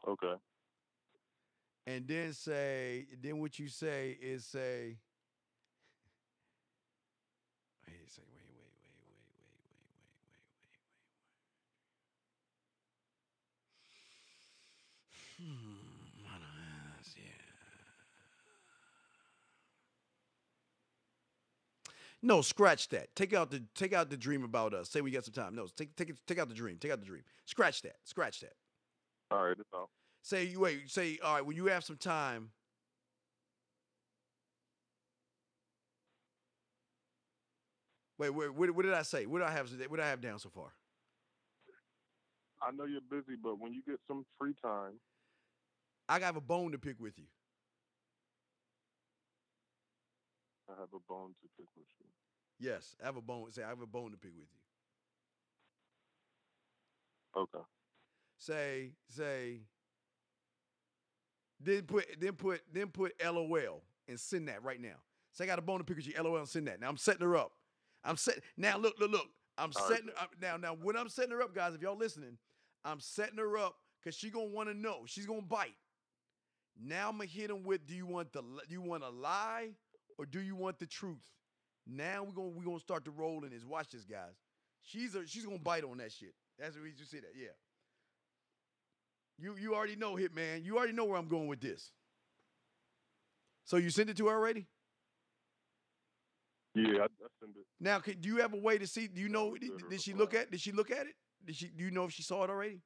Okay. And then what you say is say. Wait. Yeah. No, scratch that. Take out the dream about us. Say we got some time. No, take out the dream. Take out the dream. Scratch that. All right, it's out. Say all right, when you have some time. Wait, what did I say? What do I have down so far? I know you're busy, but when you get some free time, I have a bone to pick with you. I have a bone to pick with you. Yes, I have a bone. Say I have a bone to pick with you. Okay. Say. Then put LOL and send that right now. Say I got a bone to pick with you. LOL and send that. Now I'm setting her up. Now look. I'm setting her up. Now when I'm setting her up, guys, if y'all listening, I'm setting her up because she's gonna want to know. She's gonna bite. Now I'm gonna hit him with: Do you want a lie or do you want the truth? Now we're gonna start to roll in this. Watch this, guys. She's gonna bite on that shit. That's what you see that. Yeah. You already know, Hitman. You already know where I'm going with this. So you sent it to her already? Yeah, I sent it. Now, do you have a way to see? Do you know? Did she look at it? Do you know if she saw it already?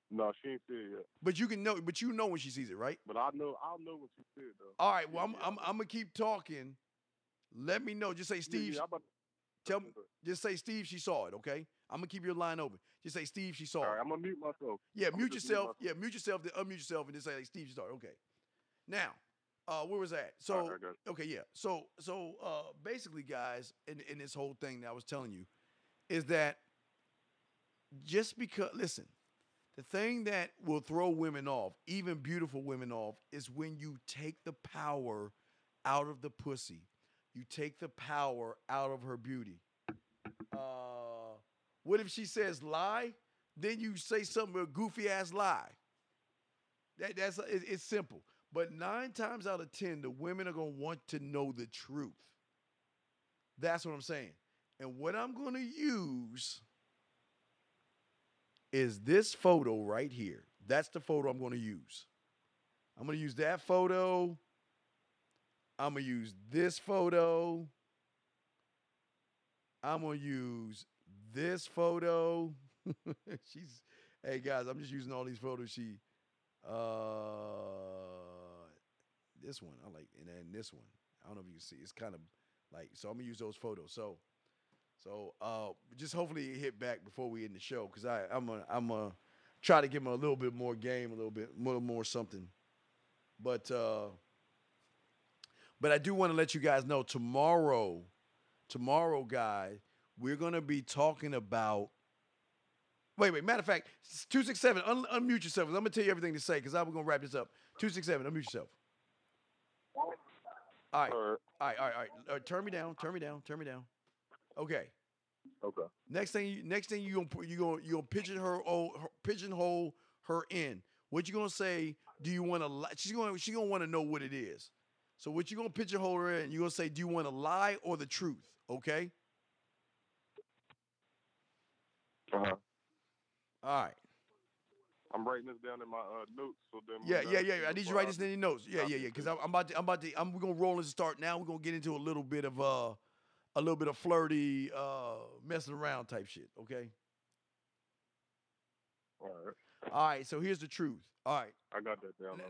No, she ain't see it yet. But you know when she sees it, right? But I'll know when she see it though. All right. Well, I'm gonna keep talking. Let me know. Just say Steve. Just say Steve. She saw it. Okay. I'm gonna keep your line open. Just say Steve. She saw it. All right. I'm gonna mute myself. Yeah. Mute yourself. Yeah. Mute yourself. Then unmute yourself and just say like, Steve. She saw it. Okay. Now, where was that? So right, okay. Yeah. So basically, guys, in this whole thing that I was telling you, is that just because listen. The thing that will throw women off, even beautiful women off, is when you take the power out of the pussy. You take the power out of her beauty. What if she says lie? Then you say something, a goofy ass lie. It's simple. But 9 times out of 10, the women are going to want to know the truth. That's what I'm saying. And what I'm going to use is this photo right here. That's the photo I'm going to use. I'm going to use that photo. I'm going to use this photo. I'm going to use this photo. Hey guys, I'm just using all these photos. This one I like, and then this one. I don't know if you can see. It's kind of like, so I'm going to use those photos. So just hopefully it hit back before we end the show, because I'm gonna try to give him a little bit more game, a little more something. But I do want to let you guys know tomorrow, guys, we're gonna be talking about. Wait. Matter of fact, 267, unmute yourself. I'm gonna tell you everything to say because I'm gonna wrap this up. 267, unmute yourself. All right. Turn me down. Okay. Next thing you gonna pigeonhole her in. What you gonna say? Do you want to lie? She gonna want to know what it is. So what you gonna pigeonhole her in? You gonna say, do you want to lie or the truth? Okay. Uh-huh. All right. I'm writing this down in my notes. So then. Yeah. I need you to write this in your notes. Yeah. Because we're gonna roll and start now. We're gonna get into a little bit of flirty, messing around type shit. Okay. All right. So here's the truth. All right. I got that down.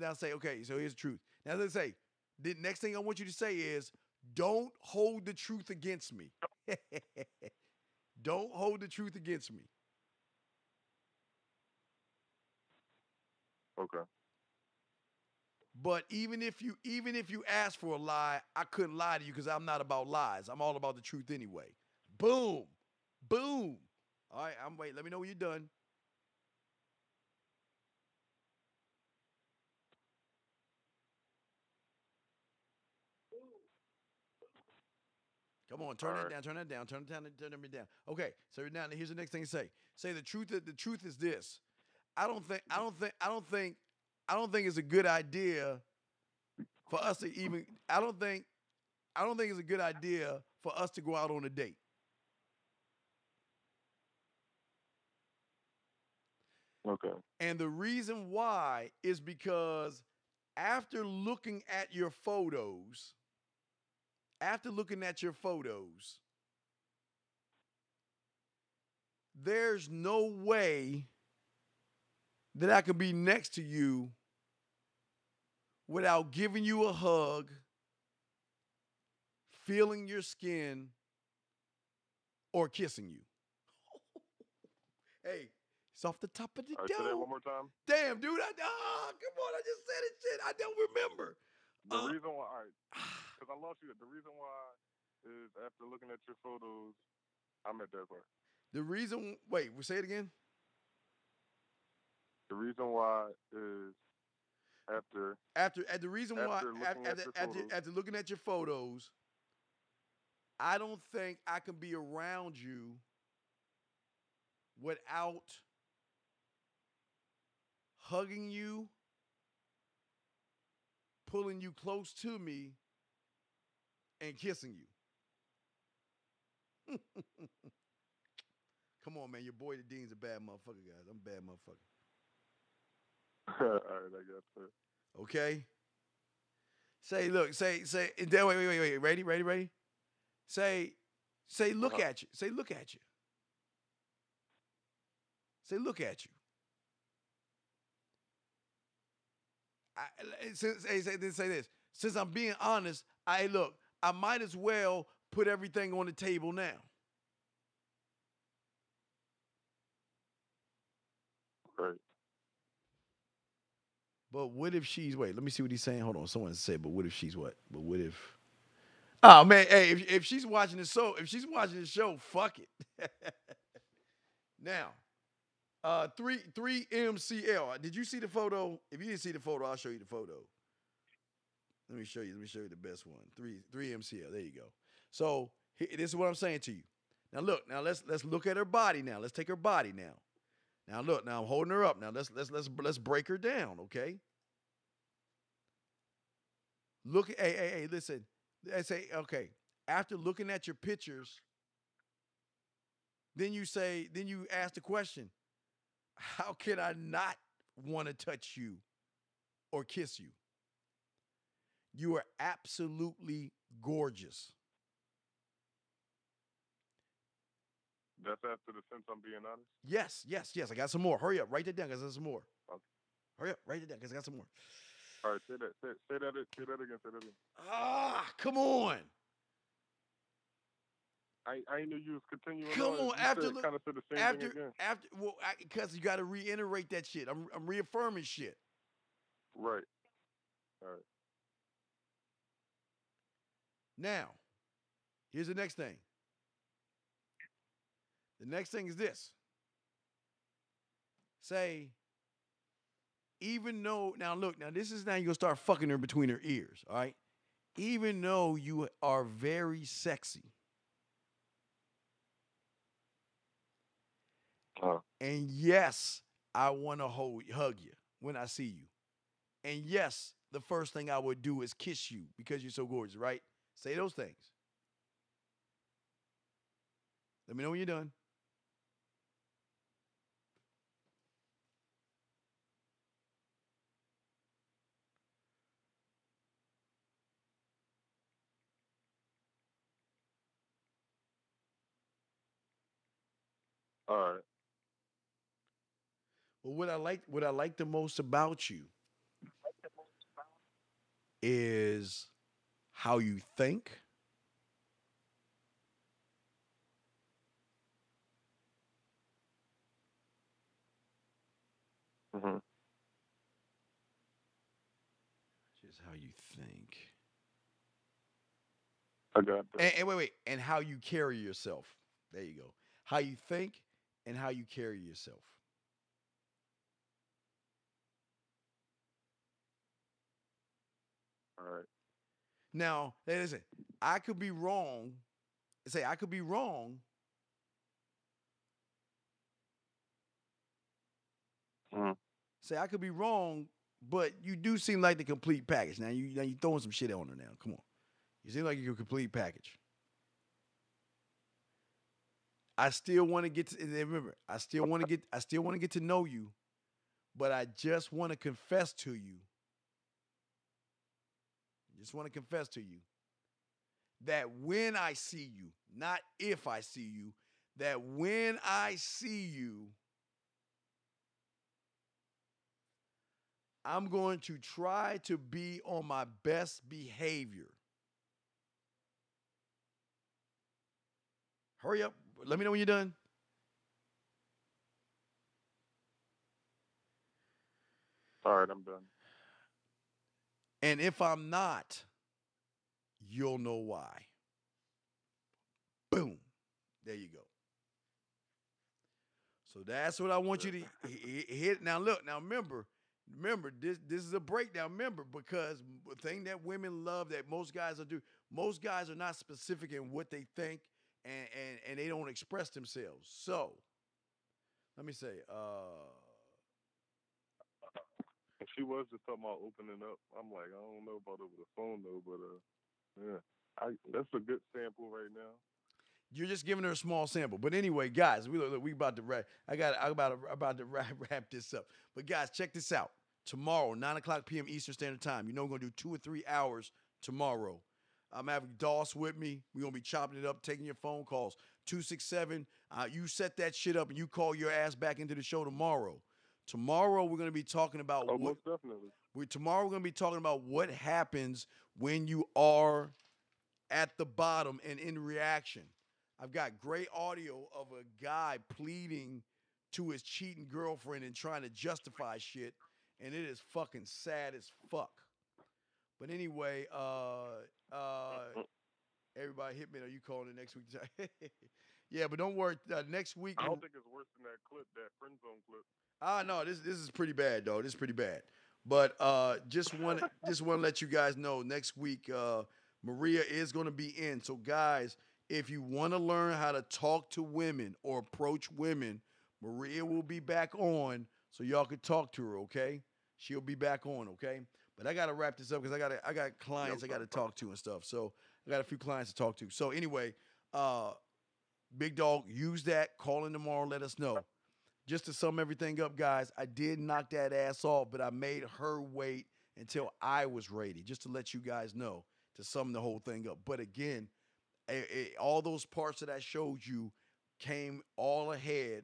Now say, okay. So here's the truth. Now let's say the next thing I want you to say is, don't hold the truth against me. Don't hold the truth against me. Okay. But even if you ask for a lie, I couldn't lie to you because I'm not about lies. I'm all about the truth anyway. Boom. All right, wait. Let me know when you're done. Come on, turn that down. Okay, so now here's the next thing to say. Say the truth. The truth is this. I don't think it's a good idea for us to even. I don't think it's a good idea for us to go out on a date. Okay. And the reason why is because after looking at your photos, there's no way that I could be next to you without giving you a hug, feeling your skin, or kissing you. Hey, it's off the top of the dome. Say that one more time. Damn, dude. Come on. I just said it. Shit. I don't remember. The reason why, because I lost you. The reason why is after looking at your photos, I'm at that part. Wait, say it again. The reason why is after looking at your photos, I don't think I can be around you without hugging you, pulling you close to me, and kissing you. Come on, man. Your boy the Dean's a bad motherfucker, guys. I'm a bad motherfucker. All right, I got that. Okay. Say, look, say, wait. Ready? Say, look at you. Say, look at you. Say, look at you. Say this. Since I'm being honest, I might as well put everything on the table now. Right. But what if she's wait? Let me see what he's saying. Hold on, someone said, but what if she's what? But what if? Oh man, hey, if she's watching the show, fuck it. Now, 3MCL. Did you see the photo? If you didn't see the photo, I'll show you the photo. Let me show you the best one. 3MCL. There you go. So this is what I'm saying to you. Now look. Now let's look at her body. Now let's take her body. Now look. Now I'm holding her up. Now let's break her down. Okay. Look. Hey. Listen. I say okay. After looking at your pictures, then you ask the question, how can I not want to touch you or kiss you? You are absolutely gorgeous. That's after the sense I'm being honest? Yes. I got some more. Hurry up. Write that down because there's some more. Okay. Hurry up. Write it down because I got some more. All right, say that again. Come on. I knew you was continuing. Come on. After kind of said the same thing again. Because you got to reiterate that shit. I'm reaffirming shit. Right. All right. Now, here's the next thing. The next thing is this. Say, even though, now this is now you're going to start fucking her between her ears, all right? Even though you are very sexy. And yes, I want to hug you when I see you. And yes, the first thing I would do is kiss you because you're so gorgeous, right? Say those things. Let me know when you're done. All right. Well, what I like the most about you is how you think. Mm-hmm. Just how you think. I got that. And wait. And how you carry yourself. There you go. How you think and how you carry yourself. All right. Now, listen, I could be wrong. Say, I could be wrong. Mm-hmm. Say, I could be wrong, but you do seem like the complete package. Now you throwing some shit on her now. Come on. You seem like you're a complete package. I still want to get to, remember, I still want to get to know you, but I just want to confess to you. Just want to confess to you that when I see you, not if I see you, that when I see you, I'm going to try to be on my best behavior. Hurry up. Let me know when you're done. All right, I'm done. And if I'm not, you'll know why. Boom. There you go. So that's what I want you to hit. Now look, remember, this is a breakdown. Remember, because the thing that women love that most guys will do, most guys are not specific in what they think and they don't express themselves. So let me say, If she was just talking about opening up, I'm like, I don't know about over the phone though, but yeah, that's a good sample right now. You're just giving her a small sample, but anyway, guys, we about to wrap. I'm about to wrap this up. But guys, check this out. Tomorrow, 9:00 p.m. Eastern Standard Time. You know we're gonna do 2 or 3 hours tomorrow. I'm having Doss with me. We're gonna be chopping it up, taking your phone calls. 267. You set that shit up and you call your ass back into the show tomorrow. Tomorrow we're going to be talking about most definitely. Tomorrow we're going to be talking about what happens when you are at the bottom and in reaction. I've got great audio of a guy pleading to his cheating girlfriend and trying to justify shit, and it is fucking sad as fuck. But anyway, everybody hit me. Are you calling it next week? Yeah, but don't worry. Next week. I don't think it's worse than that clip, that friend zone clip. No, this is pretty bad, though. This is pretty bad. But just want to let you guys know next week Maria is going to be in. So guys, if you want to learn how to talk to women or approach women, Maria will be back on so y'all can talk to her. Okay, she'll be back on. Okay, but I got to wrap this up because I got clients I got to talk to and stuff. So I got a few clients to talk to. So anyway, Big Dog, use that. Call in tomorrow. Let us know. Just to sum everything up, guys, I did knock that ass off, but I made her wait until I was ready, just to let you guys know, to sum the whole thing up. But again, all those parts that I showed you came all ahead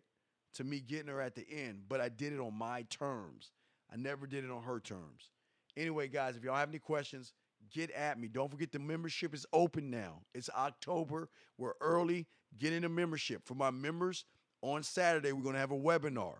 to me getting her at the end, but I did it on my terms. I never did it on her terms. Anyway, guys, if y'all have any questions, get at me. Don't forget the membership is open now. It's October. We're early. Get in the membership. For my members, on Saturday, we're going to have a webinar.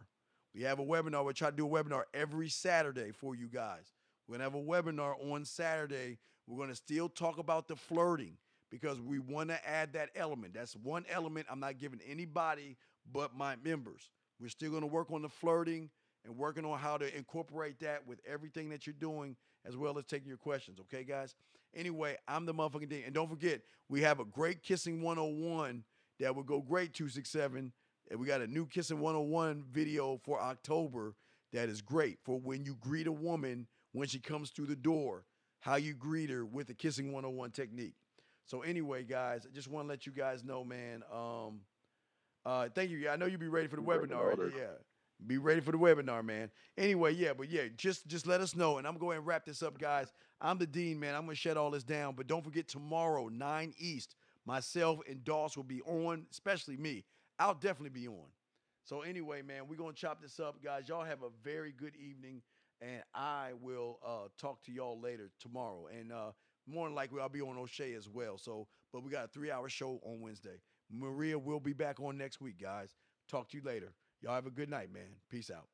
We have a webinar. We'll try to do a webinar every Saturday for you guys. We're going to have a webinar on Saturday. We're going to still talk about the flirting because we want to add that element. That's one element I'm not giving anybody but my members. We're still going to work on the flirting and working on how to incorporate that with everything that you're doing, as well as taking your questions. Okay, guys? Anyway, I'm the motherfucking Dean. And don't forget, we have a great Kissing 101 that will go great, 267. And we got a new Kissing 101 video for October that is great for when you greet a woman when she comes through the door, how you greet her with the Kissing 101 technique. So anyway, guys, I just want to let you guys know, man. Thank you. I know you'll be ready for the webinar. Right? Yeah. Be ready for the webinar, man. Anyway, just let us know. And I'm going to wrap this up, guys. I'm the Dean, man. I'm going to shut all this down. But don't forget, tomorrow, 9 East, myself and Doss will be on, especially me. I'll definitely be on. So anyway, man, we're going to chop this up, guys. Y'all have a very good evening, and I will talk to y'all later tomorrow. And more than likely, I'll be on O'Shea as well. So, but we got a 3-hour show on Wednesday. Maria will be back on next week, guys. Talk to you later. Y'all have a good night, man. Peace out.